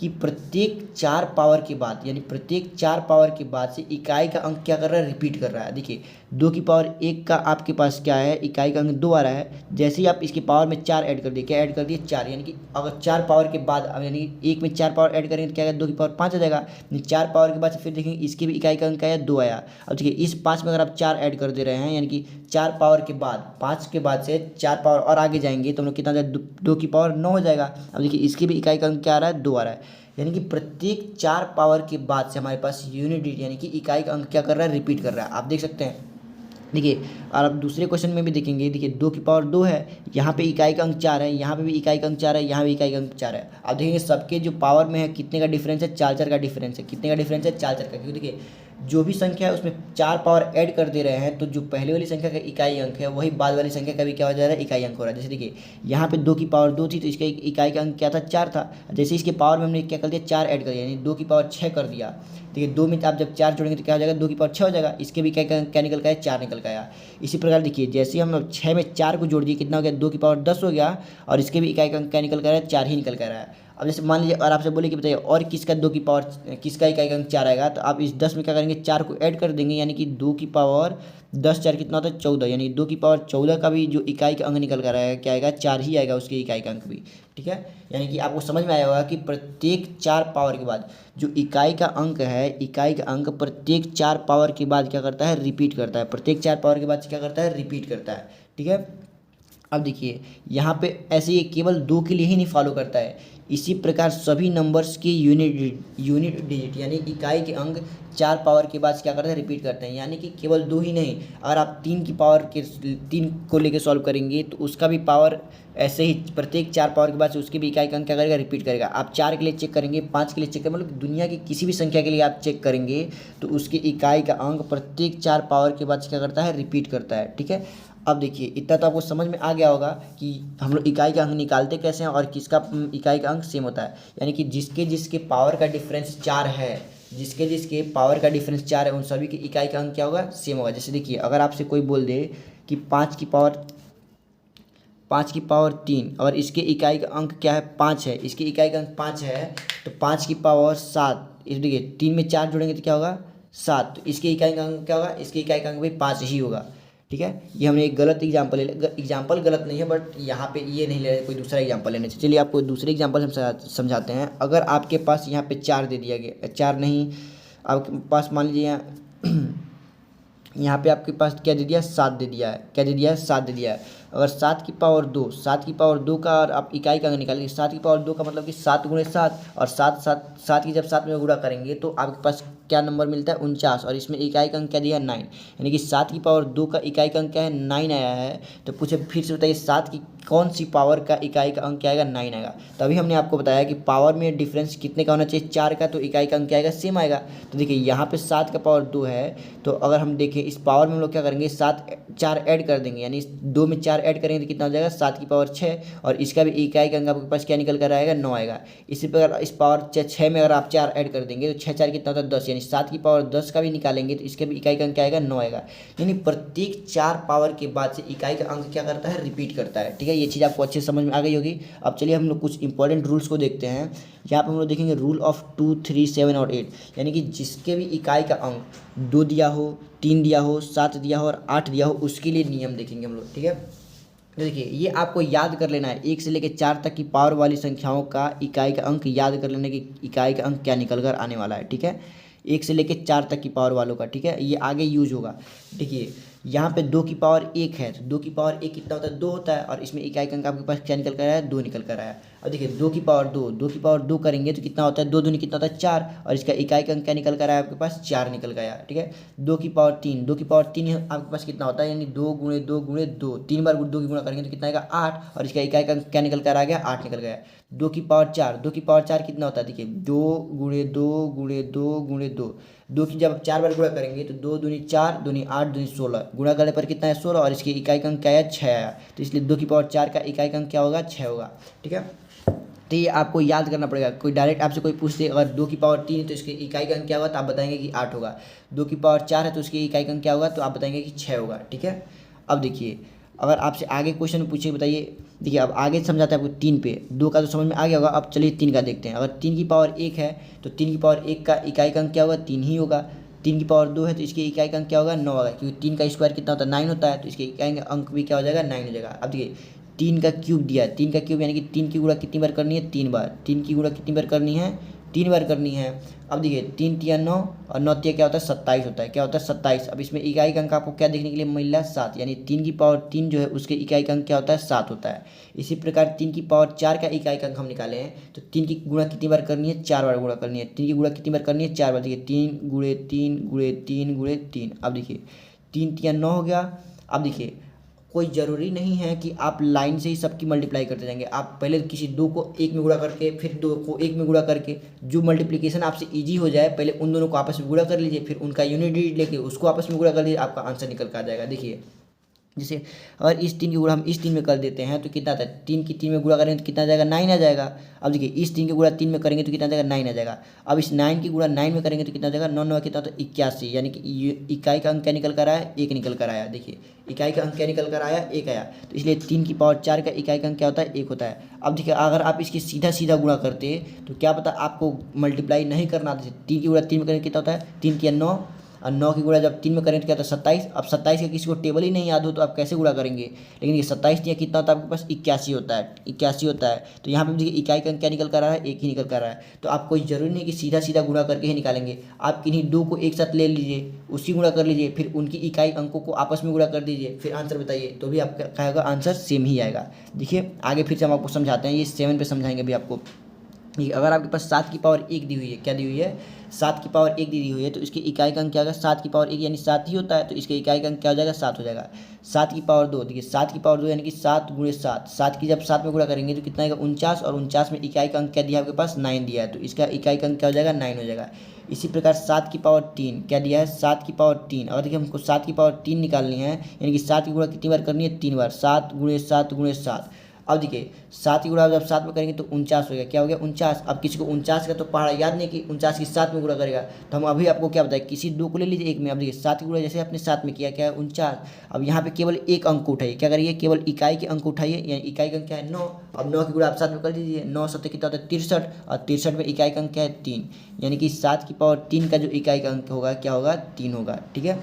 कि प्रत्येक 4 पावर के बाद, यानी प्रत्येक 4 पावर के बाद से इकाई का अंक क्या कर रहा है, रिपीट कर रहा है। देखिए 2 की पावर 1 का आपके पास क्या है, इकाई का अंक 2 आ रहा है। जैसे ही आप इसके पावर में 4 ऐड कर दिए, क्या ऐड कर दिए, 4, यानी कि अगर 4 पावर के बाद, यानी 1 में 4 पावर ऐड करेंगे तो क्या आएगा, 2 की पावर 5 आ जाएगा। 4 पावर के बाद फिर देखेंगे इसकी भी इकाई का अंक आया 2 आया। अब देखिए इस 5 में अगर आप 4 ऐड कर दे रहे हैं, यानी कि 4 पावर के बाद, 5 के बाद से 4 पावर और आगे जाएंगे तो हम लोग कितना जाए, 2 की पावर 9 हो जाएगा। अब देखिए इसकी भी इकाई का अंक क्या आ रहा है, 2 आ रहा है। यानी कि प्रत्येक 4 पावर के बाद से हमारे पास यूनिट डिजिट यानी कि इकाई का अंक क्या कर रहा है, रिपीट कर रहा है। आप देख सकते हैं। देखिए और अब दूसरे क्वेश्चन में भी देखेंगे, देखिए 2 की पावर 2 है, यहाँ पे इकाई का अंक 4 है, यहाँ पे भी इकाई का अंक 4 है, यहाँ भी इकाई का अंक 4 है। अब देखेंगे सबके जो पावर में है कितने का डिफरेंस है, 4 4 का डिफरेंस है। कितने का डिफरेंस है, 4 4 का। क्योंकि देखिए जो भी संख्या है उसमें 4 पावर ऐड कर दे रहे हैं तो जो पहले वाली संख्या का इकाई अंक है वही बाद वाली संख्या का भी क्या हो जा रहा है, इकाई अंक हो रहा है। जैसे देखिए यहाँ पे 2 की पावर 2 थी तो इसका इकाई का अंक क्या था, 4 था। जैसे इसके पावर में हमने क्या कर दिया, 4 ऐड कर दिया, यानी 2 की पावर 6 कर दिया। देखिए 2 में आप जब 4 जोड़ेंगे तो क्या हो जाएगा, 2 की पावर 6 हो जाएगा। इसके भी क्या निकल का है, 4 निकल का आया। इसी प्रकार देखिए जैसे हम लोग 6 में 4 को जोड़ दिए, कितना हो गया, 2 की पावर 10 हो गया। और इसके भी इकाई का अंक क्या निकल कर रहा है, 4 ही निकल कर रहा है। अब जैसे मान लीजिए और आपसे बोले कि बताइए और किसका 2 की पावर, किसका इकाई का अंक 4 आएगा, तो आप इस 10 में क्या करेंगे, 4 को ऐड कर देंगे, यानी कि 2 की पावर 10 4 कितना होता है, 14, यानी 2 की पावर 14 का भी जो इकाई का अंक निकल कर आएगा क्या आएगा, 4 ही आएगा उसके इकाई का अंक भी। ठीक है, यानी कि आपको समझ में आया होगा कि प्रत्येक 4 पावर के बाद जो इकाई का अंक है, इकाई का अंक प्रत्येक 4 पावर के बाद क्या करता है, रिपीट करता है। प्रत्येक 4 पावर के बाद क्या करता है, रिपीट करता है। ठीक है, अब देखिए यहाँ पे ऐसे ये केवल 2 के लिए ही नहीं फॉलो करता है, इसी प्रकार सभी नंबर्स की यूनिट डिजिट यानी इकाई के अंक 4 पावर के बाद क्या करते हैं, रिपीट करते हैं। यानी कि केवल 2 ही नहीं, अगर आप 3 की पावर के 3 को लेकर सॉल्व करेंगे तो उसका भी पावर ऐसे ही प्रत्येक 4 पावर के बाद से उसकी भी इकाई का अंक क्या करेगा, रिपीट करेगा। आप 4 के लिए चेक करेंगे, 5 के लिए चेक करेंगे, मतलब दुनिया की किसी भी संख्या के लिए आप चेक करेंगे तो उसकी इकाई का अंक प्रत्येक 4 पावर के बाद से क्या करता है, रिपीट करता है। ठीक है, अब देखिए इतना तो आपको समझ में आ गया होगा कि हम लोग इकाई का अंक निकालते कैसे हैं और किसका इकाई का अंक सेम होता है। यानी कि जिसके जिसके पावर का डिफरेंस 4 है, जिसके जिसके पावर का डिफरेंस 4 है, उन सभी की इकाई का अंक क्या होगा, सेम होगा। जैसे देखिए अगर आपसे कोई बोल दे कि 5 की पावर 3 और इसके इकाई का अंक क्या है, 5 है, इसकी इकाई का अंक 5 है, तो 5 की पावर 7, इस देखिए 3 में 4 जोड़ेंगे तो क्या होगा, 7, तो इसके इकाई का अंक क्या होगा, इसके इकाई का अंक भी 5 ही होगा। ठीक है, ये हमने एक गलत एग्जाम्पल ले, एग्जाम्पल गलत नहीं है बट यहाँ पे ये नहीं ले रहे, कोई दूसरा एग्जाम्पल लेने चाहिए। चलिए आपको दूसरे एग्जाम्पल हम समझाते हैं। अगर आपके पास यहाँ पे 4 दे दिया गया, 4 नहीं, आपके पास मान लीजिए यहाँ पे आपके पास क्या दे दिया, 7 दे दिया है, क्या दे दिया है, 7 दे दिया है। अगर 7 की पावर 2, 7 की पावर 2 का और आप इकाई का अंक निकालेंगे, 7 की पावर 2 का मतलब कि 7 गुणे 7, और 7 की जब 7 में गुणा करेंगे तो आपके पास क्या नंबर मिलता है, 49, और इसमें इकाई का अंक क्या दिया है, 9, यानी कि 7 की पावर 2 का इकाई का अंक क्या है, 9 आया है। तो पूछे फिर से बताइए 7 की कौन सी पावर का इकाई का अंक क्या आएगा, 9 आएगा। तभी हमने आपको बताया कि पावर में डिफरेंस कितने का होना चाहिए, 4 का, तो इकाई का अंक क्या आएगा, सेम आएगा। तो देखिए यहाँ पे 7 का पावर 2 है, तो अगर हम देखें इस पावर में हम लोग क्या करेंगे, 4 ऐड कर देंगे, यानी 2 में 4 ऐड करेंगे तो कितना हो जाएगा, 7 की पावर 6, और इसका भी इकाई का अंक आपके पास क्या निकल कर आएगा, 9 आएगा। इसी प्रकार इस पावर 6 में अगर आप 4 ऐड कर देंगे तो 6 4 कितना होता है, 10, यानी 7 की पावर 10 का भी निकालेंगे तो इसके भी इकाई का अंक क्या आएगा, 9 आएगा। यानी प्रत्येक 4 पावर के बाद से इकाई का अंक क्या करता है, रिपीट करता है। ठीक है, ये चीज़ आपको अच्छे से समझ में आ गई होगी। अब चलिए हम लोग कुछ इंपॉर्टेंट रूल्स को देखते हैं। यहाँ पर हम लोग देखेंगे रूल ऑफ 2 3 7 और 8, यानी कि जिसके भी इकाई का अंक 2 दिया हो, 3 दिया हो, 7 दिया हो और 8 दिया हो, उसके लिए नियम देखेंगे हम लोग। ठीक है, तो देखिए ये आपको याद कर लेना है, 1 से लेकर 4 तक की पावर वाली संख्याओं का इकाई का अंक याद कर लेने की इकाई का अंक क्या निकल कर आने वाला है। ठीक है, 1 से लेकर 4 तक की पावर वालों का। ठीक है, ये आगे यूज होगा। देखिए यहाँ पे 2 की पावर 1 है, तो 2 की पावर 1 कितना होता है, 2 होता है, और इसमें इकाई का अंक आपके पास क्या निकल कर आया है, 2 निकल कर आया। अब देखिए 2 की पावर 2 करेंगे तो कितना होता है, 2 दूनी कितना होता है, 4, और इसका इकाई का अंक क्या निकल कर आया आपके पास, 4 निकल गया। ठीक है, 2 की पावर 3, आपके पास कितना होता है, यानी 2 गुणे 2 गुणे 2, 3 बार 2 की गुणा करेंगे तो कितना आएगा, 8, और इसका इकाई का अंक क्या निकल कर आ गया, 8 निकल गया। 2 की पावर 4 कितना होता है, देखिए 2 गुणे 2 गुणे 2 गुणे 2, 2 की जब 4 बार गुणा करेंगे तो 2 दूनी 4, दूनी 8, दूनी 16, गुणा करने पर कितना है, 16, और इसकी इकाई का अंक क्या है, 6 आया। तो इसलिए 2 की पावर 4 का इकाई का अंक क्या होगा, 6 होगा। ठीक है, तो ये आपको याद करना पड़ेगा। कोई डायरेक्ट आपसे कोई पूछते अगर 2 की पावर 3 है तो इसकी इकाई का अंक क्या होगा, तो आप बताएंगे कि 8 होगा। 2 की पावर 4 है तो उसकी इकाई का अंक क्या होगा, तो आप बताएंगे कि 6 होगा। ठीक है, अब देखिए अगर आपसे आगे क्वेश्चन पूछे बताइए, देखिए अब आगे समझाते हैं आपको 3 पे, 2 का तो समझ में आ गया होगा। अब चलिए 3 का देखते हैं। अगर 3 की पावर 1 है तो 3 की पावर 1 का इकाई का अंक क्या होगा, 3 ही होगा। 3 की पावर 2 है तो इसके इकाई का अंक क्या होगा, 9 होगा, क्योंकि 3 का स्क्वायर कितना होता है, 9 होता है, तो इसके इकाई का अंक भी क्या हो जाएगा, 9 हो जाएगा। अब देखिए 3 का क्यूब दिया है, 3 का क्यूब यानी कि 3 की गुणा कितनी बार करनी है, 3 बार। 3 की गुणा कितनी बार करनी है, 3 बार करनी है। अब देखिए 3 तिया 9 और 9 तिया क्या होता है, 27 होता है। क्या होता है, 27। अब इसमें इकाई का अंक आपको क्या देखने के लिए मिल रहा है, 7, यानी 3 की पावर 3 जो है उसके इकाई का अंक क्या होता है, 7 होता है। इसी प्रकार 3 की पावर 4 का इकाई का अंक हम निकाले हैं, तो 3 की गुणा कितनी बार करनी है, 4 बार गुणा करनी है। 3 की गुणा कितनी बार करनी है, 4 बार। देखिए 3 गुणे 3 गुणे 3 गुणे 3। अब देखिए 3 तिया 9 हो गया। अब देखिए कोई ज़रूरी नहीं है कि आप लाइन से ही सबकी मल्टीप्लाई करते जाएंगे। आप पहले किसी 2 को 1 में गुणा करके फिर 2 को 1 में गुणा करके जो मल्टीप्लिकेशन आपसे इजी हो जाए, पहले उन दोनों को आपस में गुणा कर लीजिए, फिर उनका यूनिट डिजिट लेके उसको आपस में गुणा कर लीजिए, आपका आंसर निकल कर आ जाएगा। देखिए जैसे अगर इस 3 की गुणा हम इस 3 में कर देते हैं तो कितना आता है, 3 की 3 में गुणा करेंगे तो कितना आ जाएगा, 9 आ जाएगा। अब देखिए इस 3 की गुणा 3 में करेंगे तो कितना आ जाएगा, 9 आ जाएगा। अब इस 9 की गुणा 9 में करेंगे तो कितना आ जाएगा, 9 9 कितना होता है, 81, यानी कि इकाई का अंक क्या निकल कर आया, 1 निकल कर आया। देखिए इकाई का अंक क्या निकल कर आया, 1 आया। तो इसलिए 3 की पावर 4 का इकाई का अंक क्या होता है, 1 होता है। अब देखिए अगर आप इसकी सीधा सीधा गुणा करते तो क्या पता आपको मल्टीप्लाई नहीं करना आता। 3 की गुणा 3 में करेंगे कितना होता है, 3 तिया 9 और 9 की गुणा जब 3 में करें तो क्या होता है, 27। अब 27 का किसी को टेबल ही नहीं याद हो तो आप कैसे गुणा करेंगे, लेकिन ये 27 या कितना होता है आपके पास, 81 होता है, 81 होता है। तो यहाँ पे देखिए इकाई का अंक क्या निकल कर रहा है, 1 ही निकल कर रहा है। तो आप कोई जरूरी नहीं कि सीधा सीधा गुणा करके ही निकालेंगे, आप किन्हीं 2 को एक साथ ले लीजिए, उसकी गुणा कर लीजिए, फिर उनकी इकाई अंकों को आपस में गुणा कर दीजिए, फिर आंसर बताइए, तो भी आपका क्या होगा, आंसर सेम ही आएगा। देखिए आगे फिर से हम आपको समझाते हैं, ये 7 पे समझाएंगे भी आपको। अगर आपके पास 7 की पावर 1 दी हुई है, क्या दी हुई है, 7 की पावर 1 दी हुई है, तो इसकी इकाई का अंक क्या होगा, 7 की पावर 1 यानी 7 ही होता है, तो इसके इकाई का अंक क्या हो जाएगा, 7 हो जाएगा। 7 की पावर 2, देखिए 7 की पावर 2 यानी कि 7 गुणे 7, 7 की जब 7 में गुणा करेंगे तो कितना आएगा, 49, और 49 में इकाई का अंक क्या दिया है आपके पास, 9 दिया है, तो इसका इकाई का अंक क्या हो जाएगा, 9 हो जाएगा। इसी प्रकार 7 की पावर 3 क्या दिया है, 7 की पावर 3। अगर देखिए हमको 7 की पावर 3 निकालनी है, यानी कि 7 की गुणा कितनी बार करनी है, 3 बार, 7 गुणे 7 गुणे 7। अब देखिए 7 की गुणा जब 7 में करेंगे तो 49 हो गया। क्या हो गया, 49। अब किसी को 49 का तो पहाड़ा याद नहीं कि 49 की 7 में गुणा करेगा, तो हम अभी आपको क्या बताएं, किसी 2 को ले लीजिए 1 में। अब देखिए 7 की गुणा जैसे आपने 7 में किया, क्या है, 49। अब यहाँ पे केवल एक अंक को उठाइए, क्या करिए, केवल इकाई के अंक उठाइए, यानी इकाई का अंक क्या है, 9। अब 9 की गुणा आप 7 में कर दीजिए, 9 7 कितना होता है, 63, और 63 में इकाई का अंक क्या है, 3, यानी कि 7 की पावर 3 का जो इकाई का अंक होगा क्या होगा, 3 होगा। ठीक है,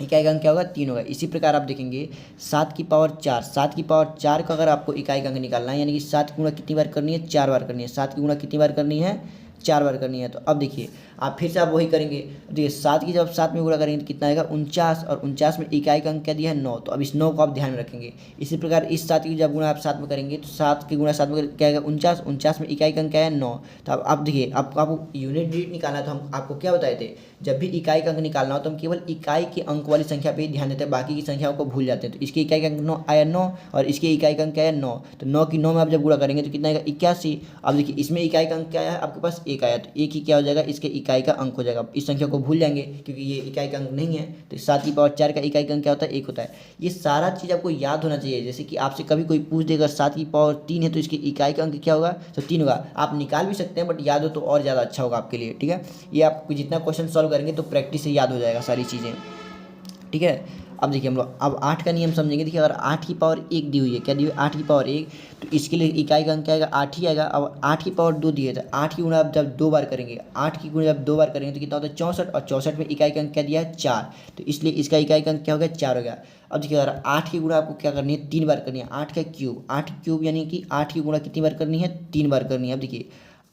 इकाई का अंक क्या होगा, 3 होगा। इसी प्रकार आप देखेंगे 7 की पावर 4, 7 की पावर 4 का अगर आपको इकाई का अंक निकालना है, यानी कि 7 की गुणा कितनी बार करनी है, 4 बार करनी है। 7 की गुणा कितनी बार करनी है, 4 बार करनी है। तो अब देखिए आप फिर से आप वही करेंगे, देखिए 7 की जब 7 में गुणा करेंगे तो कितना आएगा, 49, और 49 में इकाई का अंक क्या दिया है, 9। तो अब इस 9 को आप ध्यान में रखेंगे। इसी प्रकार इस 7 की जब गुणा आप 7 में करेंगे तो 7 की गुणा 7 में क्या आएगा, 49, 49 में इकाई का अंक क्या है, 9। तो अब आप देखिए आपको यूनिट डिजिट निकालना है, तो हम आपको क्या बताए थे, जब भी इकाई का अंक निकालना हो तो हम केवल इकाई के अंक वाली संख्या पे ही ध्यान देते हैं, बाकी की संख्याओं को भूल जाते हैं। तो इसके इकाई का अंक 9 आया, 9, और इसके इकाई का अंक क्या है, 9। तो 9 की 9 में आप जब गुणा करेंगे तो कितना आएगा, 81। अब देखिए इसमें इकाई का अंक क्या आया आपके पास, 1 आया, तो 1 ही क्या हो जाएगा, इसके इकाई का अंक हो जाएगा। इस संख्या को भूल जाएंगे क्योंकि ये इकाई का अंक नहीं है। तो 7 की पावर 4 का इकाई का अंक क्या होता है, 1 होता है। ये सारा चीज़ आपको याद होना चाहिए। जैसे कि आपसे कभी कोई पूछ देगा 7 की पावर 3 है तो इसकी इकाई का अंक क्या होगा, तो 3 होगा। आप निकाल भी सकते हैं बट याद हो तो और ज़्यादा अच्छा होगा आपके लिए। ठीक है, ये आप जितना क्वेश्चन सॉल्व करेंगे तो प्रैक्टिस से याद हो जाएगा सारी चीज़ें। ठीक है, अब देखिए हम लोग अब 8 का नियम समझेंगे। देखिए अगर 8 की पावर 1 दी हुई है, क्या दी हुई है, 8 की पावर 1, तो इसके लिए इकाई का अंक क्या आएगा, 8 ही आएगा। अब 8 की पावर 2 दी है तो 8 की गुणा आप जब 2 बार करेंगे, 8 की गुणा जब 2 बार करेंगे तो कितना होता है, 64, और 64 में इकाई का अंक क्या दिया है, 4, तो इसलिए इसका इकाई का अंक क्या हो गया, 4 हो गया। अब देखिए अगर 8 की गुणा आपको क्या करनी है, 3 बार करनी है, 8 का क्यूब, 8 क्यूब यानी कि 8 की गुणा कितनी बार करनी है, 3 बार करनी है। अब देखिए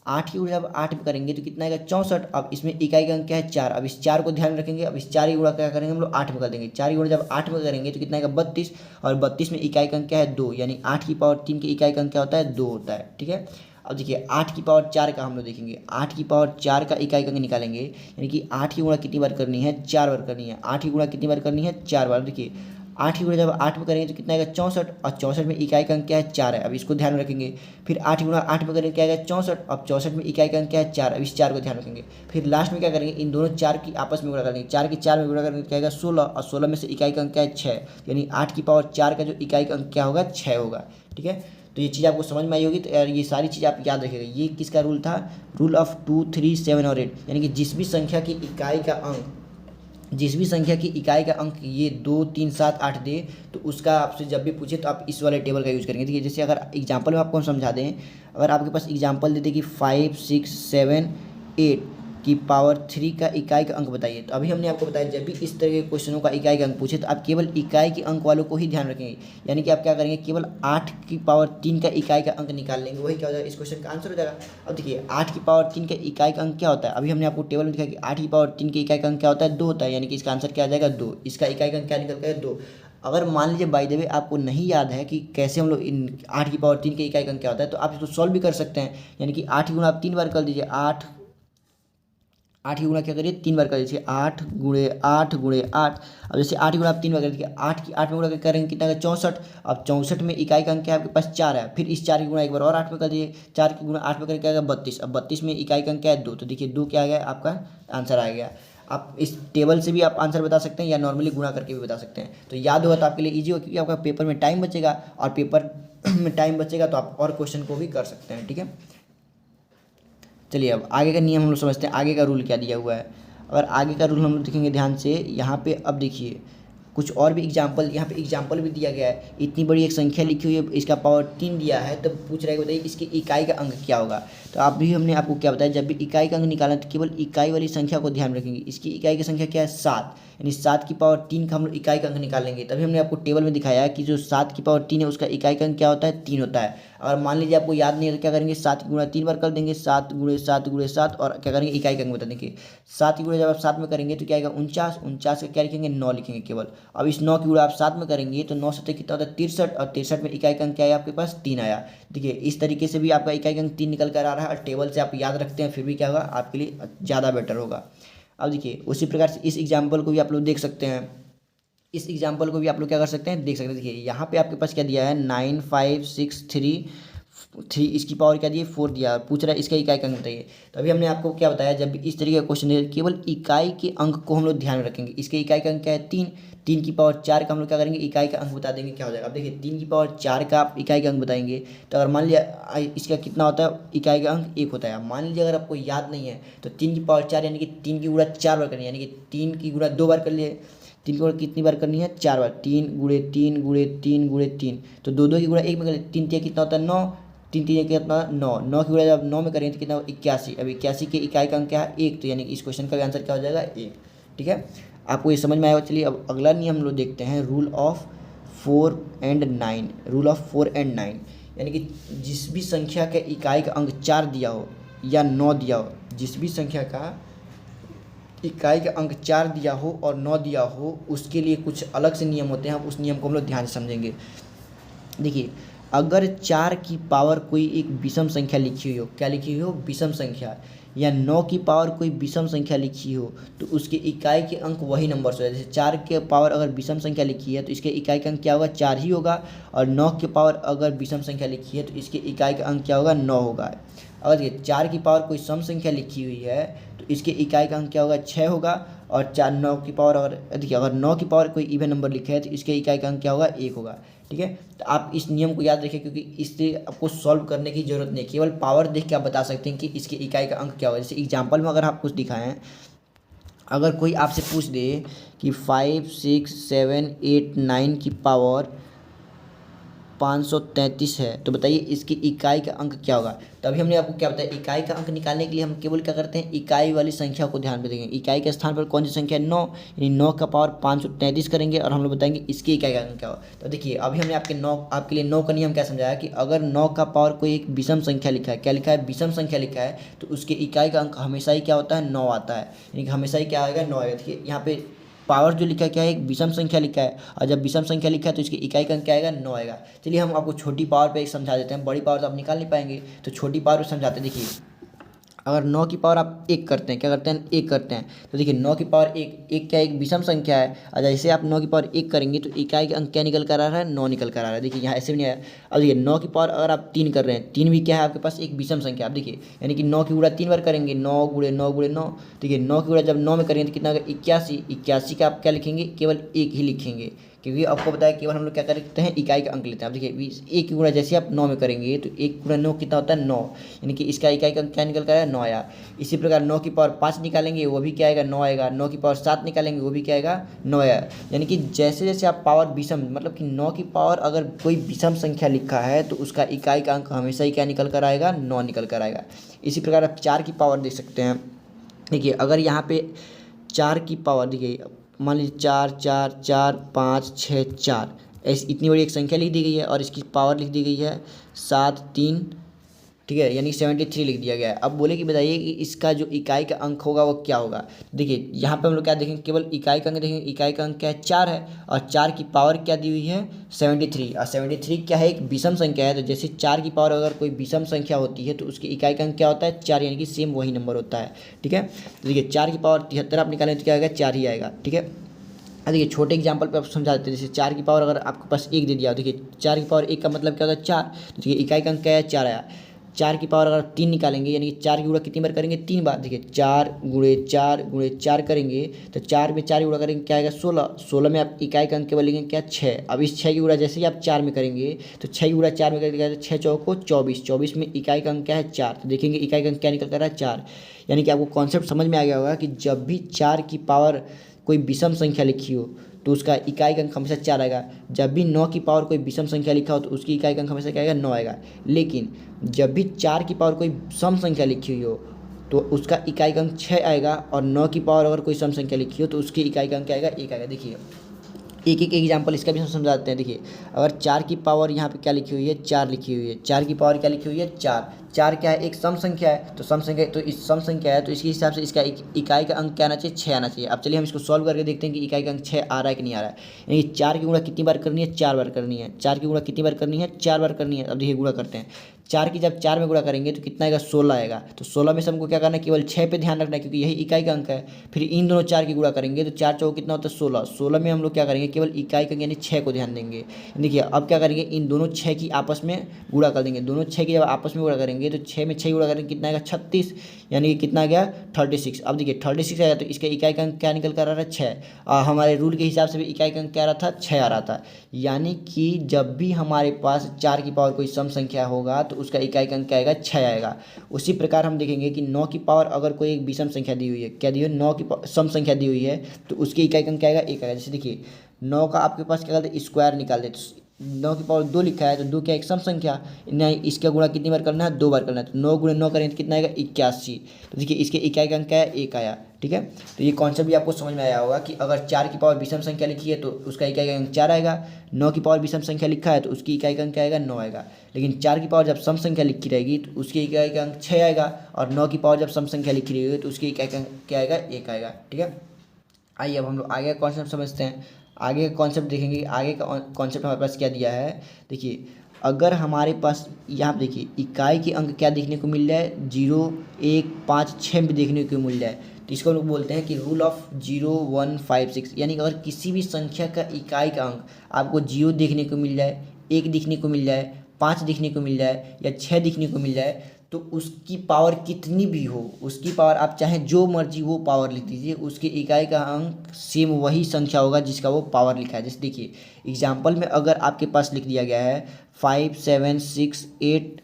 8 की गुणा जब 8 में करेंगे तो कितना आएगा, 64। अब इसमें इकाई का अंक क्या है, 4। अब इस 4 को ध्यान में रखेंगे। अब इस 4 की गुणा क्या करेंगे हम लोग, 8 में कर देंगे। 4 की गुणा जब 8 में करेंगे तो कितना आएगा, 32, और 32 में इकाई का अंक क्या है, 2, यानी 8 की पावर 3 की इकाई का अंक क्या होता है, 2 होता है। ठीक है, अब देखिए 8 की पावर 4 का हम लोग देखेंगे, 8 की पावर 4 का इकाई का अंक निकालेंगे, यानी कि 8 की गुणा कितनी बार करनी है, 4 बार करनी है। 8 की गुणा कितनी बार करनी है, 4 बार। देखिए 8 की गुणा जब 8 में करेंगे तो कितना आएगा, 64, और 64 में इकाई का अंक क्या है, 4 है। अब इसको ध्यान में रखेंगे। फिर 8 की गुणा 8 में करेंगे क्या आएगा, 64, अब 64 में इकाई का अंक क्या है, 4। अब इस 4 को ध्यान रखेंगे। फिर लास्ट में क्या करेंगे, इन दोनों 4 की आपस में गुणा करेंगे, 4 की 4 में गुणा करेंगे क्या आएगा, 16, और 16 में से इकाई का अंक क्या है, 6, यानी 8 की पावर 4 का जो इकाई का अंक क्या होगा, 6 होगा। ठीक है, तो ये चीज़ आपको समझ में आई होगी। तो यार ये सारी चीज़ आप याद रखिएगा। ये किसका रूल था, रूल ऑफ 2 3 7 और 8, यानी कि जिस भी संख्या की इकाई का अंक जिस भी संख्या की इकाई का अंक ये 2, 3, 7, 8 दे तो उसका आपसे जब भी पूछे तो आप इस वाले टेबल का यूज़ करेंगे। ठीक है, जैसे अगर एग्जांपल में आपको हम समझा दें, अगर आपके पास एग्जांपल दे दे कि 5, 6, 7, 8 की पावर 3 का इकाई का अंक बताइए, तो अभी हमने आपको बताया जब भी इस तरह के क्वेश्चनों का इकाई का अंक पूछे तो आप केवल इकाई के अंक वालों को ही ध्यान रखेंगे। यानी कि आप क्या करेंगे, केवल 8 की पावर 3 का इकाई का अंक निकाल लेंगे, वही क्या हो जाएगा, इस क्वेश्चन का आंसर हो जाएगा। अब देखिए 8 की पावर 3 का इकाई का अंक क्या होता है, अभी हमने आपको टेबल में दिखाया कि 8 की पावर 3 के इकाई का अंक क्या होता है, 2 होता है। यानी कि इसका आंसर क्या आ जाएगा, 2। इसका इकाई का अंक क्या निकल गया, 2। अगर मान लीजिए बाय द वे आपको नहीं याद है कि कैसे हम लोग इन 8 की पावर 3 के इकाई का अंक क्या होता है, तो आप इसको सॉल्व भी कर सकते हैं। यानी कि 8 की गुणा आप 3 बार कर दीजिए, 8 की गुणा क्या करिए, 3 बार कर दीजिए, 8 गुणे 8 गुणे 8। अब जैसे 8 की गुणा आप 3 बार कर दीजिए, 8 की 8 में गुणा करेंगे कितना का, 64। अब 64 में इकाई का अंक क्या है आपके पास, 4 है। फिर इस 4 की गुणा एक बार और 8 में कर दीजिए, 4 की गुणा 8 में करके क्या आएगा, 32। अब 32 में इकाई का अंक क्या है, 2। तो देखिए 2 क्या आ गया, आपका आंसर आ गया। आप इस टेबल से भी आप आंसर बता सकते हैं या नॉर्मली गुणा करके भी बता सकते हैं। तो याद होगा तो आपके लिए ईजी होगा, क्योंकि आपका पेपर में टाइम बचेगा, और पेपर में टाइम बचेगा तो आप और क्वेश्चन को भी कर सकते हैं। ठीक है, चलिए अब आगे का नियम हम लोग समझते हैं, आगे का रूल क्या दिया हुआ है। अगर आगे का रूल हम लोग देखेंगे ध्यान से, यहाँ पे अब देखिए कुछ और भी एग्जाम्पल, यहाँ पे एग्जाम्पल भी दिया गया है। इतनी बड़ी एक संख्या लिखी हुई है, इसका पावर 3 दिया है, तब पूछ रहा है बताइए इसकी इकाई का अंक क्या होगा। तो आप भी, हमने आपको क्या बताया, जब भी इकाई का अंक निकालना तो केवल इकाई वाली संख्या को ध्यान रखेंगे। इसकी इकाई की संख्या क्या है, 7। यानी 7 की पावर 3 का हम लोग इकाई का अंक निकालेंगे। तभी हमने आपको टेबल में दिखाया कि जो 7 की पावर 3 है उसका इकाई का अंक क्या होता है, 3 होता है। अगर मान लीजिए आपको याद नहीं है तो क्या करेंगे, 7 की गुणा 3 बार कर देंगे, 7 गुणे 7 गुणे 7, और क्या करेंगे, इकाई का अंक बता देंगे। 7 की गुणा जब आप 7 में करेंगे तो क्या आएगा, 49। 49 का क्या लिखेंगे, 9 लिखेंगे केवल। अब इस 9 की गुणा आप 7 में करेंगे तो 9 7 कितना होता है, 63, और 63 में इकाई का अंक क्या है आपके पास, 3 आया। देखिए इस तरीके से भी आपका इकाई का अंक 3 निकल कर आ रहा है, और टेबल से आप याद रखते हैं फिर भी क्या होगा, आपके लिए ज़्यादा बेटर होगा। अब देखिए उसी प्रकार से इस एग्जाम्पल को भी आप लोग देख सकते हैं, इस एग्जाम्पल को भी आप लोग क्या कर सकते हैं, देख सकते हैं। देखिए यहाँ पे आपके पास क्या दिया है, 9 5 6 3, इसकी पावर क्या दी है, 4 दिया, पूछ रहा है इसका इकाई का अंक बताइए। तो अभी हमने आपको क्या बताया, जब भी इस तरीके का क्वेश्चन है केवल इकाई के अंक को हम लोग ध्यान में रखेंगे। इसके इकाई का अंक क्या है, 3। 3 की पावर 4 का हम लोग क्या करेंगे, इकाई का अंक बता देंगे, क्या हो जाएगा। अब देखिए 3 की पावर 4 का आप इकाई का अंक बताएंगे, तो अगर मान लिया इसका कितना होता है, इकाई का अंक 1 होता है। मान लीजिए अगर आपको याद नहीं है तो 3 की पावर 4 यानी कि 3 की गुणा 4 बार करनी है, यानी कि 3 की गुणा 2 बार कर लिए, 3 की गुणा कितनी बार करनी है, 4 बार। 3 गुणे 3 गुणे 3 गुणे 3, तो 2 2 की गुणा 1 में कर लिए, 3 3 कितना होता है, 9। 3 3 कितना, 9। 9 की गुणा जब 9 में करेंगे तो कितना, 81। अब 81 के इकाई का अंक क्या है, 1। तो यानी कि इस क्वेश्चन का आंसर क्या हो जाएगा, 1। ठीक है, आपको ये समझ में आएगा। चलिए अब अगला नियम हम लोग देखते हैं, rule of 4 and 9। Rule of 4 and 9 यानी कि जिस भी संख्या के इकाई का अंक 4 दिया हो या 9 दिया हो, जिस भी संख्या का इकाई का अंक 4 दिया हो और 9 दिया हो, उसके लिए कुछ अलग से नियम होते हैं। हम उस नियम को हम लोग ध्यान से समझेंगे। देखिए अगर 4 की पावर कोई एक विषम संख्या लिखी हुई हो, क्या लिखी हुई हो, विषम संख्या, या 9 की पावर कोई विषम संख्या लिखी हो, तो उसके इकाई के अंक वही नंबर से हो। जैसे 4 के पावर अगर विषम संख्या लिखी है तो इसके इकाई का अंक क्या होगा, 4 ही होगा। और 9 के पावर अगर विषम संख्या लिखी है तो इसके इकाई का अंक क्या होगा, 9 होगा। अगर ये 4 की पावर कोई सम संख्या लिखी हुई है तो इसके इकाई का अंक क्या होगा, 6 होगा। और 9 की पावर अगर 9 की पावर कोई इवन नंबर लिखा है तो इसके इकाई का अंक क्या होगा, 1 होगा। ठीक है, तो आप इस नियम को याद रखिए, क्योंकि इससे आपको सॉल्व करने की जरूरत नहीं है, केवल पावर देख के आप बता सकते हैं कि इसके इकाई का अंक क्या होगा। जैसे एग्जाम्पल में अगर आप कुछ दिखाएं, अगर कोई आपसे पूछ दे कि 5 6 7 8 9 की पावर 533 है, तो बताइए इसकी इकाई का अंक क्या होगा। तभी हमने आपको क्या बताया, इकाई का अंक निकालने के लिए हम केवल क्या करते हैं, इकाई वाली संख्या को ध्यान में देंगे। इकाई के स्थान पर कौन सी संख्या है, 9, यानी 9 का पावर 533 करेंगे और हम लोग बताएंगे इसकी इकाई का अंक क्या होगा। तो देखिए अभी हमने आपके लिए 9 का नियम क्या समझाया कि अगर 9 का पावर कोई एक विषम संख्या लिखा है, क्या लिखा है, विषम संख्या लिखा है, तो उसके इकाई का अंक हमेशा ही क्या होता है, 9 आता है। यानी कि हमेशा ही क्या आएगा, 9 आएगा। देखिए यहाँ पे पावर जो लिखा है क्या है, एक विषम संख्या लिखा है, और जब विषम संख्या लिखा है तो इसकी इकाई का अंक क्या आएगा, 9 आएगा। चलिए हम आपको छोटी पावर पे एक समझा देते हैं, बड़ी पावर तो आप निकाल नहीं पाएंगे, तो छोटी पावर पे समझाते हैं। देखिए अगर 9 की पावर आप 1 करते हैं, क्या करते हैं, 1 करते हैं, तो देखिए 9 की पावर 1 क्या एक विषम संख्या है, और जैसे आप 9 की पावर 1 करेंगे तो इकाई का अंक क्या निकल कर आ रहा है, 9 निकल कर आ रहा है। देखिए यहाँ ऐसे भी नहीं आया। अब देखिए 9 की पावर अगर आप 3 कर रहे हैं, 3 भी क्या है आपके पास, एक विषम संख्या। आप देखिए यानी कि 9 की गुणा 3 बार करेंगे, 9 गुणे 9 गुणे 9। देखिए 9 की गुणा जब 9 में करेंगे तो कितना होगा, 81। 81 का आप क्या लिखेंगे, केवल 1 ही लिखेंगे, क्योंकि आपको बताया केवल हम लोग क्या करते हैं, इकाई का अंक लेते हैं। अब देखिए एक गुणा जैसे आप 9 में करेंगे तो 1 × 9 कितना होता है 9, यानी कि इसका इकाई का अंक क्या निकल कर आया 9 आया। इसी प्रकार 9 की पावर 5 निकालेंगे वो भी क्या आएगा 9 आएगा। 9 की पावर 7 निकालेंगे वो भी क्या आएगा 9 आएगा। यानी कि जैसे जैसे आप पावर विषम, मतलब कि 9 की पावर अगर कोई विषम संख्या लिखा है तो उसका इकाई का अंक हमेशा ही क्या निकल कर आएगा 9 निकल कर आएगा। इसी प्रकार आप 4 की पावर देख सकते हैं। देखिए अगर यहाँ पे 4 की पावर देखिए, मान लीजिए 4 4 4 5 6 4, ऐसी इतनी बड़ी एक संख्या लिख दी गई है और इसकी पावर लिख दी गई है 7 3, ठीक है, यानी 73 लिख दिया गया है। अब बोले कि बताइए कि इसका जो इकाई का अंक होगा वो क्या होगा। देखिए यहाँ पे हम लोग क्या देखेंगे, केवल इकाई का अंक देखेंगे। इकाई का अंक क्या है 4 है और 4 की पावर क्या दी हुई है 73, और 73 क्या है एक विषम संख्या है। तो जैसे 4 की पावर अगर कोई विषम संख्या होती है तो उसकी इकाई का अंक क्या होता है 4, यानी कि सेम वही नंबर होता है। ठीक है, तो देखिए 4 की पावर 73 आप निकालें तो क्या आएगा 4 ही आएगा। ठीक है, देखिए छोटे एग्जांपल पे आप समझा देते हैं। जैसे 4 की पावर अगर आपके पास 1 दे दिया, देखिए 4 की पावर 1 का मतलब क्या होता है 4, तो देखिए इकाई का अंक क्या है 4 आया। 4 की पावर अगर 3 निकालेंगे, यानी कि 4 की गुणा कितनी बार करेंगे 3 बार। देखिए 4 × 4 × 4 करेंगे तो 4 में 4 की गुणा करेंगे क्या आएगा 16। 16 में आप इकाई का अंक केवल लेंगे क्या 6। अब इस 6 की गुणा जैसे ही आप 4 में करेंगे तो 6 की गुणा 4 में करेंगे तो 6 चौको 24, 24 में इकाई का अंक क्या है 4। तो देखेंगे इकाई का अंक क्या निकल कर रहा है 4। यानी कि आपको कॉन्सेप्ट समझ में आ गया होगा कि जब भी 4 की पावर कोई विषम संख्या लिखी हो तो उसका इकाई का अंक हमेशा 4 आएगा। जब भी 9 की पावर कोई विषम संख्या लिखा हो तो उसकी इकाई का अंक हमेशा क्या आएगा 9 आएगा। लेकिन जब भी 4 की पावर कोई सम संख्या लिखी हुई हो तो उसका इकाई का अंक 6 आएगा, और 9 की पावर अगर कोई सम संख्या लिखी हो तो उसकी इकाई का अंक क्या आएगा 1 आएगा। देखिए एक एक एग्जाम्पल इसका भी हम समझाते हैं। देखिए अगर 4 की पावर यहाँ पे क्या लिखी हुई है 4 लिखी हुई है, 4 की पावर क्या लिखी हुई है 4। 4 क्या है एक सम संख्या है, तो सम संख्या तो इस सम संख्या है तो इसके हिसाब से इसका इकाई का अंक क्या आना चाहिए 6 आना चाहिए। अब चलिए हम इसको सॉल्व करके देखते हैं कि इकाई का अंक 6 आ रहा है कि नहीं आ रहा है। यानी 4 की गुणा कितनी बार करनी है 4 बार करनी है। 4 की गुणा कितनी बार करनी है 4 बार करनी है। अब देखिए गुणा करते हैं, 4 की जब 4 में गुणा करेंगे तो कितना आएगा 16 आएगा। तो 16 में से हमको क्या करना है केवल 6 पे ध्यान रखना है क्योंकि यही इकाई का अंक है। फिर इन दोनों 4 की गुणा करेंगे तो 4 चौको कितना होता है 16। 16 में हम लोग क्या करेंगे केवल इकाई का यानी 6 को ध्यान देंगे। देखिए अब क्या करेंगे इन दोनों 6 की आपस में गुणा कर देंगे। दोनों 6 की जब आपस में गुणा करेंगे तो 6 में 6 गुणा करेंगे कितना आएगा 36, यानी कि कितना आ गया 36। अब देखिए 36 आएगा तो इसका इकाई का अंक क्या निकल कर आ रहा है 6, और हमारे रूल के हिसाब से भी इकाई का अंक क्या आ रहा था 6 आ रहा था। यानी कि जब भी हमारे पास 4 की पावर कोई सम संख्या होगा तो उसका इकाई का अंक क्या आएगा 6 आएगा। उसी प्रकार हम देखेंगे कि 9 की पावर अगर कोई एक विषम संख्या दी हुई है, क्या दी हुई है 9 की सम संख्या दी हुई है तो उसकी इकाई का अंक क्या आएगा 1 आएगा। जैसे देखिए 9 का आपके पास क्या करते स्क्वायर निकाल दे, तो 9 की पावर 2 लिखा है तो 2 क्या एक सम संख्या, नहीं इसका गुणा कितनी बार करना है 2 बार करना है। तो 9 × 9 करेंगे तो कितना आएगा 81। तो देखिए इसके इकाई का अंक क्या है 1 आया। ठीक है, तो ये कॉन्सेप्ट भी आपको समझ में आया होगा कि अगर 4 की पावर विषम संख्या लिखी है तो उसका इकाई का अंक 4 आएगा। 9 की पावर विषम संख्या लिखा है तो उसकी इकाई का अंक क्या आएगा 9 आएगा। लेकिन 4 की पावर जब सम संख्या लिखी रहेगी तो उसकी इकाई का अंक 6 आएगा, और 9 की पावर जब सम संख्या लिखी रहेगी तो उसकी इकाई का अंक क्या आएगा 1 आएगा। ठीक है, आइए अब हम लोग आगे का कॉन्सेप्ट समझते हैं। आगे का कॉन्सेप्ट देखेंगे, आगे का कॉन्सेप्ट हमारे पास क्या दिया है। देखिए अगर हमारे पास यहाँ पे देखिए इकाई के अंक क्या देखने को मिल रहा है 0 1 5 6 भी देखने को मिल रहा है। तो इसको हम लोग बोलते हैं कि रूल ऑफ 0 1 5 6, यानी कि अगर किसी भी संख्या का इकाई का अंक आपको 0 देखने को मिल जाए, 1 दिखने को मिल जाए, 5 दिखने को मिल जाए या 6 दिखने को मिल जाए, तो उसकी पावर कितनी भी हो, उसकी पावर आप चाहे जो मर्जी वो पावर लिख दीजिए, उसके इकाई का अंक सेम वही संख्या होगा जिसका वो पावर लिखा है। जैसे देखिए एग्जाम्पल में अगर आपके पास लिख दिया गया है 5 7 6 8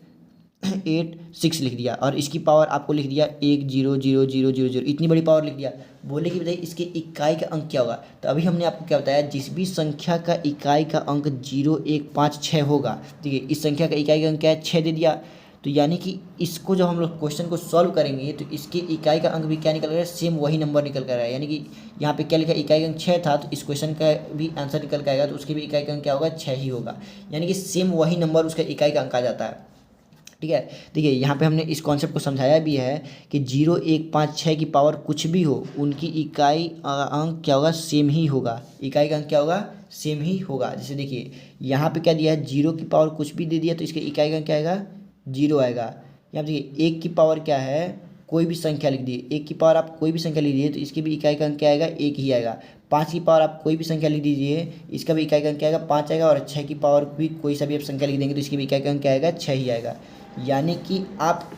8 6 लिख दिया और इसकी पावर आपको लिख दिया 1 0 0 0 0 0, इतनी बड़ी पावर लिख दिया। बोले कि बताइए इसके इकाई का अंक क्या होगा। तो अभी हमने आपको क्या बताया, जिस भी संख्या का इकाई का अंक 0 1 5 6 होगा, देखिए इस संख्या का इकाई का अंक क्या है 6 दे दिया। तो यानी कि इसको जब हम लोग क्वेश्चन को सॉल्व करेंगे तो इसके इकाई का अंक भी क्या निकल रहा है सेम वही नंबर निकल कर रहा है। यानी कि यहाँ पे क्या लिखा है इकाई का अंक 6 था, तो इस क्वेश्चन का भी आंसर निकल के आएगा तो उसके भी इकाई का अंक क्या होगा 6 ही होगा। यानी कि सेम वही नंबर उसका इकाई का अंक आ जाता है। ठीक है, देखिए यहाँ पे हमने इस कॉन्सेप्ट को समझाया भी है कि 0 1 5 6 की पावर कुछ भी हो उनकी इकाई अंक क्या होगा सेम ही होगा। इकाई का अंक क्या होगा सेम ही होगा। जैसे देखिए यहाँ पे क्या दिया है 0 की पावर कुछ भी दे दिया तो इसके इकाई का अंक क्या आएगा 0 आएगा। यहाँ देखिए 1 की पावर क्या है कोई भी संख्या लिख दी, 1 की पावर आप कोई भी संख्या लिख दीजिए तो इसकी भी इकाई का अंक क्या आएगा 1 ही आएगा। 5 की पावर आप कोई भी संख्या लिख दीजिए इसका भी इकाई का अंक क्या आएगा 5 आएगा, और 6 की पावर भी कोई सा भी आप संख्या लिख देंगे तो इसकी भी इकाई का अंक क्या आएगा 6 ही आएगा। यानी कि आप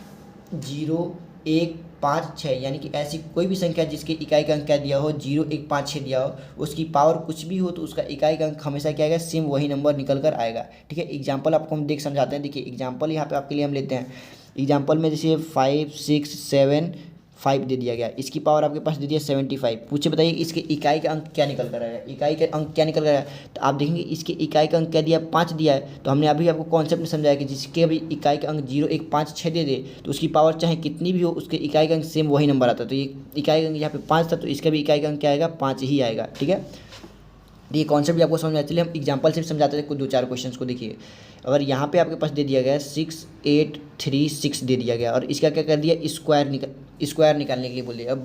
0 0156, यानी कि ऐसी कोई भी संख्या जिसके इकाई का अंक क्या दिया हो 0156 दिया हो, उसकी पावर कुछ भी हो तो उसका इकाई का अंक हमेशा क्या आएगा, सेम वही नंबर निकल कर आएगा। ठीक है, एग्जाम्पल आपको हम देख समझाते हैं। देखिए एग्जाम्पल यहाँ पे आपके लिए हम लेते हैं। एग्जाम्पल में जैसे 5675 दे दिया गया, इसकी पावर आपके पास दे दिया 75। पूछे बताइए इसके इकाई का अंक क्या निकल कर आएगा, इकाई का अंक क्या निकल कर आएगा। तो आप देखेंगे इसके इकाई का अंक क्या दिया, 5 दिया है। तो हमने अभी आपको कॉन्सेप्ट में समझाया कि जिसके अभी इकाई का अंक 0156 दे दे तो उसकी पावर चाहे कितनी भी हो, उसके इकाई का अंक सेम वही नंबर आता है। तो ये इकाई का अंक यहाँ पे 5 था, तो इसका भी इकाई का अंक क्या आएगा, 5 ही आएगा। ठीक है, ये कॉन्सेप्ट भी आपको समझ में आया। चलिए हम एग्जांपल से समझाते थे कुछ 2-4 क्वेश्चंस को। देखिए अगर यहाँ पे आपके पास दे दिया गया 6836 दे दिया गया और इसका क्या कर दिया, स्क्वायर निकालने के लिए बोलिए। अब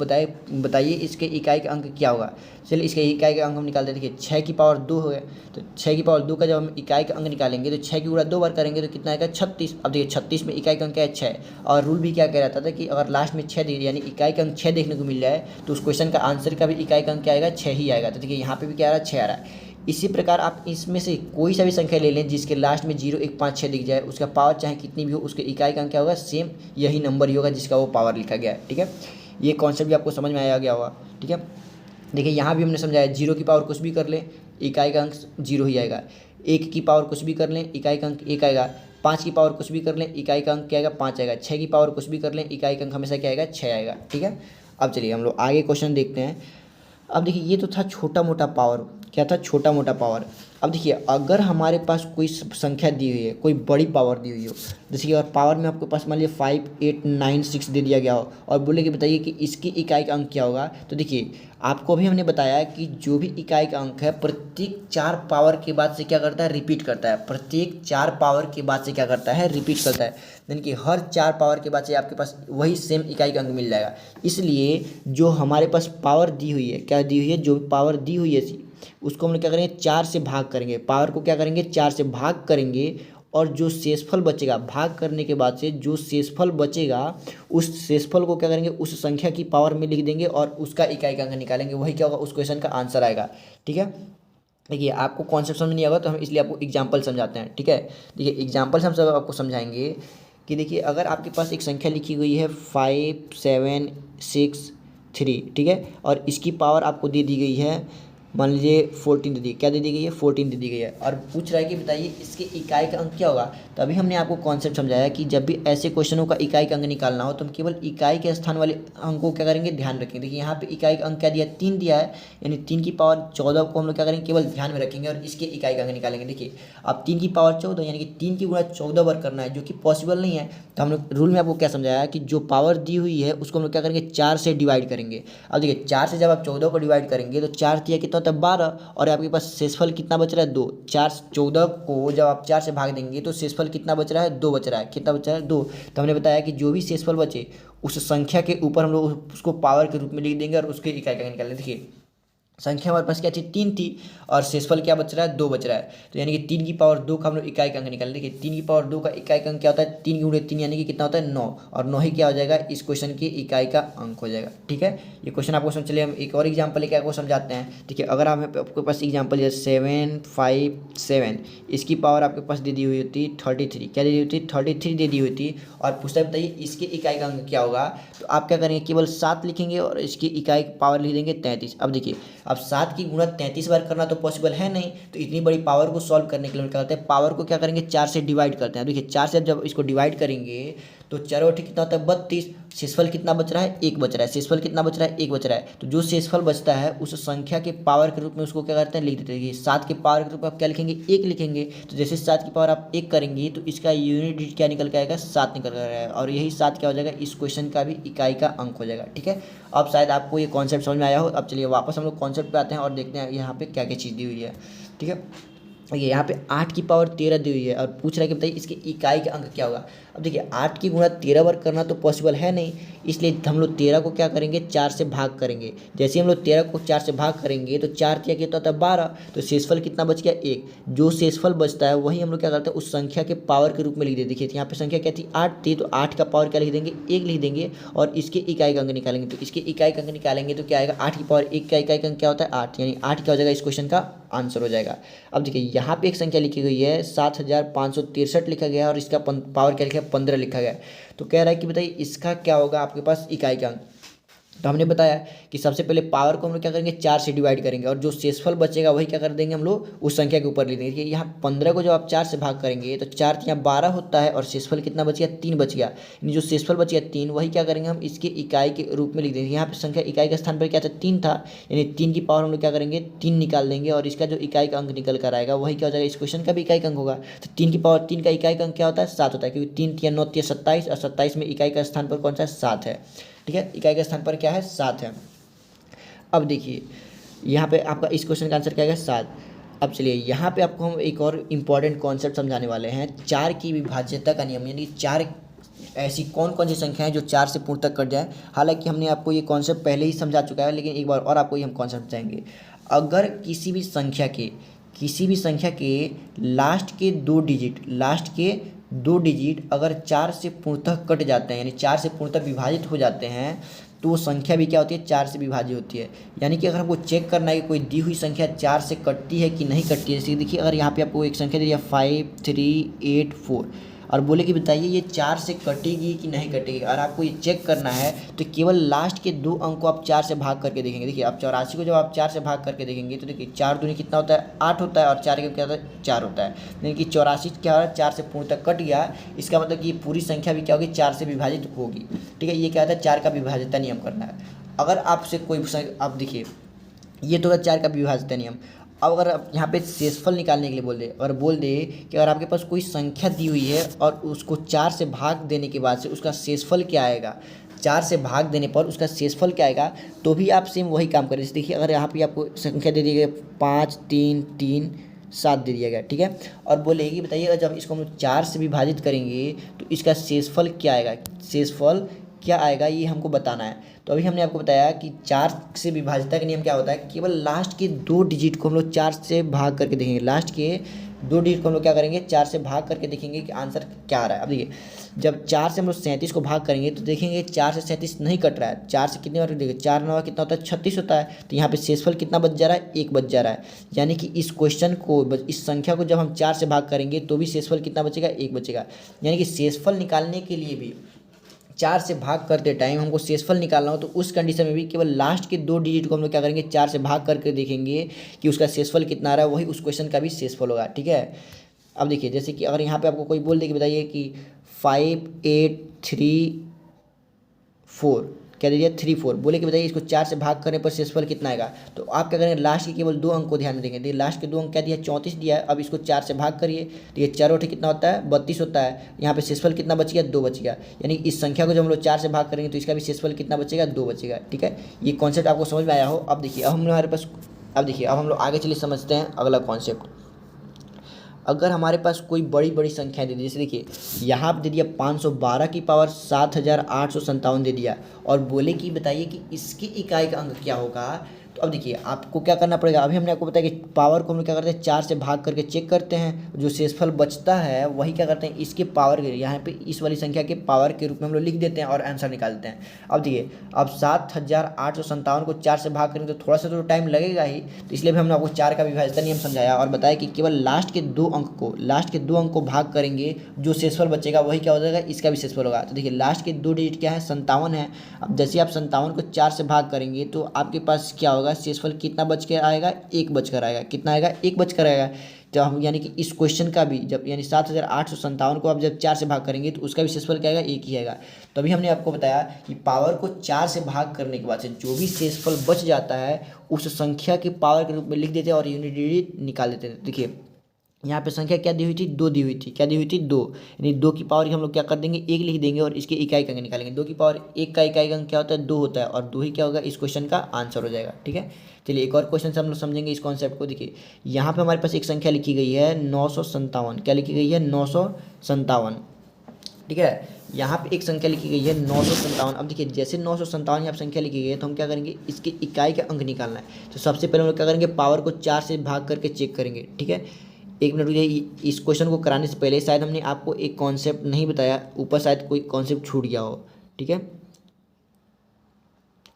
बताइए इसके इकाई का अंक क्या होगा। चलिए इसके इकाई का अंक हम निकालते हैं। देखिए 6 की पावर 2 हो गया, तो 6 की पावर 2 का जब हम इकाई का अंक निकालेंगे तो 6 की गुणा 2 बार करेंगे तो कितना आएगा, 36। अब देखिए 36 में इकाई का अंक क्या है, 6। और रूल भी क्या कह रहा था कि अगर लास्ट में 6 यानी इकाई का अंक 6 देखने को मिल जाए तो उस क्वेश्चन का आंसर का भी इकाई का अंक क्या आएगा, 6 ही आएगा। तो देखिए यहाँ पे भी क्या आ रहा है, 6 आ रहा है। इसी प्रकार आप इसमें से कोई सा भी संख्या ले लें जिसके लास्ट में 0156 दिख जाए, उसका पावर चाहे कितनी भी हो, उसके इकाई का अंक क्या होगा, सेम यही नंबर ही होगा जिसका वो पावर लिखा गया है। ठीक है, ये कॉन्सेप्ट भी आपको समझ में आया गया होगा। ठीक है, देखिए यहाँ भी हमने समझाया 0 की पावर कुछ भी कर लें, इकाई का अंक 0 ही आएगा। 1 की पावर कुछ भी कर लें, इकाई का अंक 1 आएगा। 5 की पावर कुछ भी कर लें, इकाई का अंक क्या आएगा, 5 आएगा। 6 की पावर कुछ भी कर लें, इकाई का अंक हमेशा क्या आएगा, 6 आएगा। ठीक है, अब चलिए हम लोग आगे क्वेश्चन देखते हैं। अब देखिए ये तो था छोटा मोटा पावर, क्या था, छोटा मोटा पावर। अब देखिए अगर हमारे पास कोई संख्या दी हुई है, कोई बड़ी पावर दी हुई हो, जैसे कि अगर पावर में आपके पास मान लीजिए 5896 दे दिया गया हो और बोले कि बताइए कि इसकी इकाई का अंक क्या होगा। तो देखिए आपको अभी हमने बताया कि जो भी इकाई का अंक है प्रत्येक 4 पावर के बाद से क्या करता है, रिपीट करता है। प्रत्येक 4 पावर के बाद से क्या करता है, रिपीट करता है। यानी कि हर 4 पावर के बाद से आपके पास वही सेम इकाई का अंक मिल जाएगा। इसलिए जो हमारे पास पावर दी हुई है, क्या दी हुई है, जो पावर दी हुई है उसको हम क्या करेंगे, 4 से भाग करेंगे। पावर को क्या करेंगे, 4 से भाग करेंगे और जो शेषफल बचेगा, भाग करने के बाद से जो शेषफल बचेगा उस शेषफल को क्या करेंगे, उस संख्या की पावर में लिख देंगे और उसका इकाई का अंक निकालेंगे। वही क्या होगा, उस क्वेश्चन का आंसर आएगा। ठीक है, देखिए आपको कॉन्सेप्ट समझ नहीं आएगा तो हम इसलिए आपको एग्जाम्पल समझाते हैं। ठीक है, देखिए एग्जाम्पल से हम सब आपको समझाएंगे कि देखिए अगर आपके पास एक संख्या लिखी हुई है 5763, ठीक है, और इसकी पावर आपको दे दी गई है, मान लीजिए 14 दे दी, क्या दे दी गई है, 14 दे दी गई है और पूछ रहा है कि बताइए इसके इकाई का अंक क्या होगा। तो अभी हमने आपको कॉन्सेप्ट समझाया कि जब भी ऐसे क्वेश्चनों का इकाई का अंक निकालना हो तो हम केवल इकाई के स्थान वाले अंक को क्या करेंगे, ध्यान रखेंगे। देखिए यहाँ पे इकाई का अंक क्या दिया, 3 दिया है, यानी 3 की पावर 14 को हम लोग क्या करेंगे, केवल ध्यान में रखेंगे और इसके इकाई का अंक निकालेंगे। देखिए अब 3 की पावर 14 यानी कि 3 की गुणा 14 बार करना है, जो कि पॉसिबल नहीं है। तो हम लोग रूल में आपको क्या समझाया कि जो पावर दी हुई है उसको हम लोग क्या करेंगे, 4 से डिवाइड करेंगे। अब देखिए 4 से जब आप 14 को डिवाइड करेंगे तो 4 दिया कितना होता है, 12, और आपके पास शेषफल कितना बच रहा है, 2। 14 को जब आप 4 से भाग देंगे तो शेषफल कितना बच रहा है, 2 बच रहा है। कितना बच रहा है, 2। तो हमने बताया कि जो भी शेषफल बचे उस संख्या के ऊपर हम लोग उसको पावर के रूप में लिख देंगे और उसके इकाई का निकालेंगे। देखिए संख्या हमारे पास क्या थी, 3 थी और शेषफल क्या बच रहा है, 2 बच रहा है। तो यानी कि 3 की पावर 2 का हम लोग इकाई का अंक निकालेंगे। देखिए 3 की पावर 2 का इकाई का अंक क्या होता है, 3 गुणे 3 यानी कि कितना होता है, 9, और 9 ही क्या हो जाएगा, इस क्वेश्चन की इकाई का अंक हो जाएगा। ठीक है, ये क्वेश्चन आपको समझ। चलिए हम एक और एग्जाम्पल लेके आपको समझाते हैं। देखिए अगर आपके पास एग्जाम्पल है 757, इसकी पावर आपके पास दे दी हुई होती 33, क्या दे दी होती, 33 दे दी हुई थी और पूछता है बताइए इसके इकाई का अंक क्या होगा। तो आप क्या करेंगे, केवल 7 लिखेंगे और इसकी इकाई पावर लिख देंगे 33। अब देखिए अब 7 की गुणा 33 बार करना तो पॉसिबल है नहीं, तो इतनी बड़ी पावर को सॉल्व करने के लिए क्या करते हैं, पावर को क्या करेंगे, 4 से डिवाइड करते हैं। देखिए 4 से जब इसको डिवाइड करेंगे तो 4 और कितना होता है, 32। शेषफल कितना बच रहा है, 1 बच रहा है। शेषफल कितना बच रहा है, 1 बच रहा है। तो जो शेषफल बचता है उस संख्या के पावर के रूप में उसको क्या करते हैं, लिख देते हैं। 7 के पावर के रूप में आप क्या लिखेंगे, 1 लिखेंगे। तो जैसे 7 की पावर आप 1 करेंगे तो इसका यूनिट डिजिट क्या निकल के आएगा, 7 निकल कर आएगा और यही 7 क्या हो जाएगा, इस क्वेश्चन का भी इकाई का अंक हो जाएगा। ठीक है, अब शायद आपको ये कॉन्सेप्ट समझ में आया हो। अब चलिए वापस हम लोग कॉन्सेप्ट पे आते हैं और देखते हैं यहाँ पे क्या क्या चीज़ दी हुई है। ठीक है, ये यहाँ पे 8 की पावर 13 दी हुई है और पूछ रहा है कि बताइए इसके इकाई का अंक क्या होगा। अब देखिए 8 की गुणा 13 बार करना तो पॉसिबल है नहीं, इसलिए हम लोग 13 को क्या करेंगे, 4 से भाग करेंगे। जैसे हम लोग 13 को 4 से भाग करेंगे तो 4 किया कितना होता है, 12। तो शेषफल कितना बच गया, 1। जो शेषफल बचता है वही हम लोग क्या करते हैं, उस संख्या के पावर के रूप में लिख देते। देखिए यहाँ पे संख्या क्या थी, 8 थी, तो 8 का पावर क्या लिख देंगे, 1 लिख देंगे और इसके इकाई का अंक निकालेंगे। तो इसके इकाई का अंक निकालेंगे तो क्या आएगा, 8 की पावर 1 का इकाई का अंक क्या होता है, 8, यानी 8 क्या हो जाएगा, इस क्वेश्चन का आंसर हो जाएगा। अब देखिए यहाँ पे एक संख्या लिखी गई है 7563 लिखा गया है और इसका पावर क्या लिखा है 15 लिखा गया है। तो कह रहा है कि बताइए इसका क्या होगा आपके पास इकाई का अंक। तो हमने बताया कि सबसे पहले पावर को हम लोग क्या करेंगे 4 से डिवाइड करेंगे और जो शेषफल बचेगा वही क्या कर देंगे हम लोग उस संख्या के ऊपर लिख देंगे। देखिए यहाँ 15 को जब आप 4 से भाग करेंगे तो 4 यहाँ 12 होता है और शेषफल कितना बच गया 3 बच गया। यानी जो शेषफल बच गया 3 वही क्या करेंगे हम इसके इकाई के रूप में लिख देंगे। यहाँ पे संख्या इकाई के स्थान पर क्या था 3 था, यानी 3 की पावर हम लोग क्या करेंगे 3 निकाल देंगे और इसका जो इकाई का अंक निकल कर आएगा वही क्या हो जाएगा इस क्वेश्चन का भी इकाई का अंक होगा। तो 3 की पावर 3 का इकाई का अंक क्या होता है 7 होता है, क्योंकि 3 या 9 या 27 और 27 में इकाई का स्थान पर कौन सा है 7 है। ठीक है, इकाई के स्थान पर क्या है 7 है। अब देखिए यहाँ पे आपका इस क्वेश्चन का आंसर क्या है 7। अब चलिए यहाँ पे आपको हम एक और इम्पॉर्टेंट कॉन्सेप्ट समझाने वाले हैं, 4 की विभाज्यता का नियम, यानी 4 ऐसी कौन कौन सी संख्या है जो 4 से पूर्ण तक कट जाए। हालांकि हमने आपको ये कॉन्सेप्ट पहले ही समझा चुका है, लेकिन एक बार और आपको ये हम कॉन्सेप्ट समझाएंगे। अगर किसी भी संख्या के लास्ट के दो डिजिट अगर 4 से पूर्णतः कट जाते हैं, यानी 4 से पूर्णतः विभाजित हो जाते हैं, तो वो संख्या भी क्या होती है 4 से विभाजित होती है। यानी कि अगर हमको चेक करना है कि कोई दी हुई संख्या 4 से कटती है कि नहीं कटती है, जैसे देखिए अगर यहाँ पे आपको एक संख्या दी है 5384 और बोले कि बताइए ये 4 से कटेगी कि नहीं कटेगी, और आपको ये चेक करना है तो केवल लास्ट के 2 अंक को आप 4 से भाग करके देखेंगे। देखिए आप 84 को जब आप 4 से भाग करके देखेंगे तो देखिए 4 दूनी कितना होता है 8 होता है और 4 के क्या होता है 4 होता है, यानी कि 84 क्या है 4 से पूर्ण तक कट गया। इसका मतलब कि ये पूरी संख्या भी क्या होगी 4 से विभाजित होगी। ठीक है, ये क्या होता है 4 का विभाज्यता नियम करना है। अगर आपसे कोई आप देखिए ये तो 4 का विभाज्यता नियम। अब अगर आप यहाँ पे शेषफल निकालने के लिए बोल दे कि अगर आपके पास कोई संख्या दी हुई है और उसको 4 से भाग देने के बाद से उसका शेषफल क्या आएगा, 4 से भाग देने पर उसका शेषफल क्या आएगा, तो भी आप सेम वही काम करें। जैसे देखिए अगर यहाँ पे आपको संख्या दे दी गई 5 3 3 7 दे दिया गया। ठीक है, और बोलेगी बताइए जब इसको हम 4 से विभाजित करेंगे तो इसका शेषफल क्या आएगा, शेषफल क्या आएगा ये हमको बताना है। तो अभी हमने आपको बताया कि 4 से विभाज्यता का नियम क्या होता है, केवल लास्ट के 2 डिजिट को हम लोग 4 से भाग करके देखेंगे। लास्ट के 2 डिजिट को हम लोग क्या करेंगे 4 से भाग करके देखेंगे कि आंसर क्या आ रहा है। अब देखिए जब 4 से हम लोग 37 को भाग करेंगे तो देखेंगे 4 से 37 नहीं कट रहा है। 4 से कितने बार देखिए 4 9 कितना होता है 36 होता है। तो यहाँ पे शेषफल कितना बच जा रहा है 1 बच जा रहा है। यानी कि इस क्वेश्चन को इस संख्या को जब हम 4 से भाग करेंगे तो भी शेषफल कितना बचेगा 1 बचेगा। यानी कि शेषफल निकालने के लिए भी 4 से भाग करते टाइम हमको शेषफल निकालना हो तो उस कंडीशन में भी केवल लास्ट के 2 डिजिट को हम लोग क्या करेंगे 4 से भाग करके देखेंगे कि उसका शेषफल कितना आ रहा है, वही उस क्वेश्चन का भी शेषफल होगा। ठीक है, अब देखिए जैसे कि अगर यहाँ पे आपको कोई बोल दे कि बताइए कि 5834 क्या दे दिया 34, बोले कि बताइए इसको 4 से भाग करने पर शेषफल कितना आएगा, तो आप क्या करेंगे लास्ट के केवल 2 अंक को ध्यान में देंगे। देखिए लास्ट के 2 अंक क्या दिया 34 दिया है। अब इसको 4 से भाग करिए तो ये 4 और कितना होता है 32 होता है। यहाँ पे शेषफल कितना बच गया 2 बच गया। यानी इस संख्या को जब हम लोग 4 से भाग करेंगे तो इसका भी शेषफल कितना बचेगा 2 बचेगा। ठीक है, ये कॉन्सेप्ट आपको समझ में आया हो। अब देखिए अब हम लोग आगे चलिए समझते हैं अगला कॉन्सेप्ट। अगर हमारे पास कोई बड़ी बड़ी संख्या दे दी, जैसे देखिए यहाँ पे दे दिया 512 की पावर 7857 दे दिया और बोले कि बताइए कि इसकी इकाई का अंक क्या होगा। तो अब देखिए आपको क्या करना पड़ेगा, अभी हमने आपको बताया कि पावर को हम लोग क्या करते हैं 4 से भाग करके चेक करते हैं, जो शेषफल बचता है वही क्या करते हैं इसके पावर के यहाँ पे इस वाली संख्या के पावर के रूप में हम लोग लिख देते हैं और आंसर निकालते हैं। अब देखिए अब 7857 को 4 से भाग करेंगे तो थोड़ा सा तो टाइम लगेगा ही, तो इसलिए भी हमने आपको 4 का विभाज्यता नियम समझाया और बताया कि केवल लास्ट के 2 अंक को भाग करेंगे, जो शेषफल बचेगा वही क्या हो जाएगा इसका भी शेषफल होगा। तो देखिए लास्ट के 2 डिजिट क्या है 57 है। अब जैसे आप 57 को 4 से भाग करेंगे तो आपके पास क्या होगा शेषफल कितना बच कर आएगा 1 बचकर आएगा। कितना आएगा 1 बचकर आएगा। तो हम यानी कि इस क्वेश्चन का भी जब यानी 7857 को आप जब 4 से भाग करेंगे तो उसका भी शेषफल क्या आएगा 1 ही आएगा। तो अभी हमने आपको बताया कि पावर को 4 से भाग करने के बाद से जो भी शेषफल बच जाता है उस संख्या के पावर के रूप में लिख देते हैं और यूनिट डिजिट निकाल देते हैं। देखिए यहाँ पे संख्या क्या दी हुई थी 2 दी हुई थी, क्या दी हुई थी 2, यानी 2 की पावर हम लोग क्या कर देंगे 1 लिख देंगे और इसके इकाई का अंक निकालेंगे। 2 की पावर 1 का इकाई का अंक क्या होता है 2 होता है और 2 ही क्या होगा इस क्वेश्चन का आंसर हो जाएगा। ठीक है, चलिए एक और क्वेश्चन से हम लोग समझेंगे इस कॉन्सेप्ट को। देखिए यहाँ पे हमारे पास एक संख्या लिखी गई है 957, क्या लिखी गई है 957। ठीक है, यहाँ पे एक संख्या लिखी गई है 957। अब देखिए जैसे 957 यहाँ संख्या लिखी गई है तो हम क्या करेंगे इसके इकाई का अंक निकालना है। तो सबसे पहले हम लोग क्या करेंगे पावर को 4 से भाग करके चेक करेंगे। ठीक है, एक मिनट रुकिए, इस क्वेश्चन को कराने से पहले शायद हमने आपको एक कॉन्सेप्ट नहीं बताया, ऊपर शायद कोई कॉन्सेप्ट छूट गया हो। ठीक है,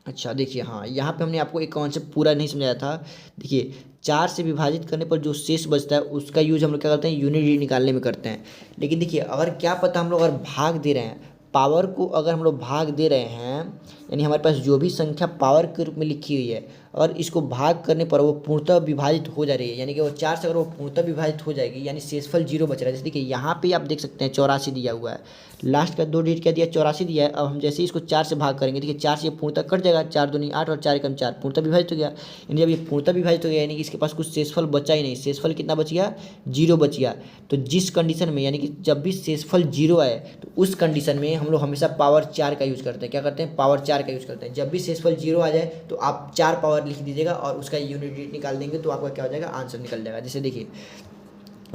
अच्छा देखिए, हाँ यहाँ पे हमने आपको एक कॉन्सेप्ट पूरा नहीं समझाया था। देखिए, 4 से विभाजित करने पर जो शेष बचता है उसका यूज हम लोग क्या करते हैं, यूनिट निकालने में करते हैं। लेकिन देखिए, अगर क्या पता हम लोग अगर भाग दे रहे हैं पावर को, अगर हम लोग भाग दे रहे हैं, यानी हमारे पास जो भी संख्या पावर के रूप में लिखी हुई है, और इसको भाग करने पर वो पूर्णतः विभाजित हो जा रही है, यानी कि वो 4 से अगर वो पूर्णतः विभाजित हो जाएगी, यानी शेषफल 0 बच रहा है। जैसे देखिए यहाँ पे आप देख सकते हैं 84 दिया हुआ है, लास्ट का 2 डिजिट क्या दिया, 84 दिया है। अब हम जैसे ही इसको 4 से भाग करेंगे, देखिए 4 से ये पूर्णतः कट जाएगा, 4 दूनी 8 और 4 एकम 4, पूर्णतः विभाजित हो गया। यानी जब ये पूर्णतः विभाजित हो गया, यानी कि इसके पास कुछ शेषफल बचा ही नहीं। शेषफल कितना बच गया, 0 बच गया। तो जिस कंडीशन में, यानी कि जब भी शेषफल 0 आए, तो उस कंडीशन में हम लोग हमेशा पावर 4 का यूज़ करते हैं। क्या करते हैं, पावर 4 का यूज़ करते हैं। जब भी शेषफल 0 आ जाए तो आप 4 पावर लिख दीजिएगा और उसका यूनिट निकाल देंगे, तो आपका क्या हो जाएगा, आंसर निकल जाएगा। जैसे देखिए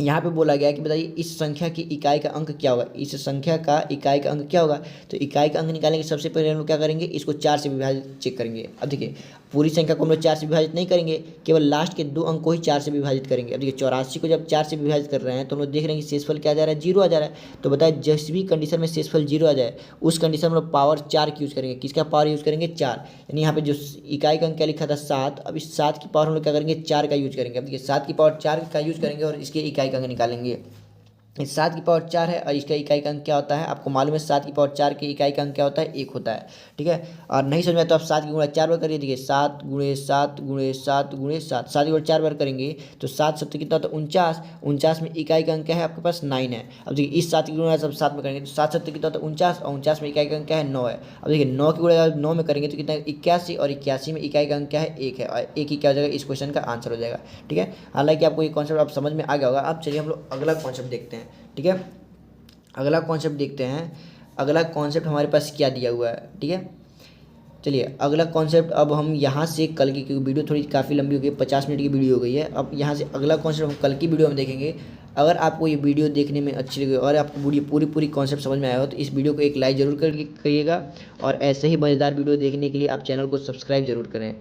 यहाँ पे बोला गया है कि बताइए इस संख्या की इकाई का अंक क्या होगा, इस संख्या का इकाई का अंक क्या होगा। तो इकाई का अंक निकालेंगे, सबसे पहले हम लोग क्या करेंगे, इसको 4 से विभाजित चेक करेंगे। अब देखिए पूरी संख्या को हम लोग 4 से विभाजित नहीं करेंगे, केवल लास्ट के 2 अंक को ही 4 से विभाजित करेंगे। अब देखिए 84 को जब 4 से विभाजित कर रहे हैं तो हम लोग देख रहे हैं कि शेषफल क्या जा रहा है, 0 आ जा रहा है। तो बताए जिस भी कंडीशन में शेषफल 0 आ जाए, उस कंडीशन में हम लोग पावर 4 की यूज़ करेंगे। किसका पावर यूज़ करेंगे, 4। यानी यहाँ पे जो इकाई का अंक क्या लिखा था, 7, अब इस 7 की पावर हम लोग क्या करेंगे, 4 का यूज़ करेंगे। अब देखिए 7 की पावर 4 का यूज़ करेंगे और इसके इकाई का अंक निकालेंगे। इस 7 की पावर 4 है और इसका इकाई का अंक क्या होता है, आपको मालूम है 7 की पावर 4 की इकाई का अंक क्या होता है, 1 होता है। ठीक है, और नहीं समझ में तो आप 7 की गुणा 4 बार करिए। देखिए 7 गुणे 7 गुणे 7 गुणे 7, 7 की गुणा 4 बार करेंगे तो 7 7 कितना होता है, 49। 49 में इकाई का अंक क्या है, आपके पास 9 है। अब देखिए इस 7 की गुणा सब 7 में करेंगे तो 7 7 कितना होता है, 49, और 49 में इकाई का अंक क्या है, 9 है। अब देखिए 9 की गुणा 9 में करेंगे तो कितना है, 81, और 81 में इकाई का अंक क्या है, 1 है, और 1 ही क्या हो जाएगा, इस क्वेश्चन का आंसर हो जाएगा। ठीक है, हालांकि आपको ये कॉन्सेप्ट आप समझ में आ गया होगा। अब चलिए हम लोग अगला कॉन्सेप्ट देखते हैं। ठीक है, अगला कॉन्सेप्ट देखते हैं। अगला कॉन्सेप्ट हमारे पास क्या दिया हुआ है। ठीक है, चलिए अगला कॉन्सेप्ट अब हम यहाँ से कल की, क्योंकि वीडियो थोड़ी काफ़ी लंबी हो गई, 50 मिनट की वीडियो हो गई है। अब यहाँ से अगला कॉन्सेप्ट हम कल की वीडियो में देखेंगे। अगर आपको ये वीडियो देखने में अच्छी लगी और आपको वीडियो पूरी कॉन्सेप्ट समझ में आया हो तो इस वीडियो को एक लाइक ज़रूर करिएगा, और ऐसे ही मज़ेदार वीडियो देखने के लिए आप चैनल को सब्सक्राइब जरूर करें।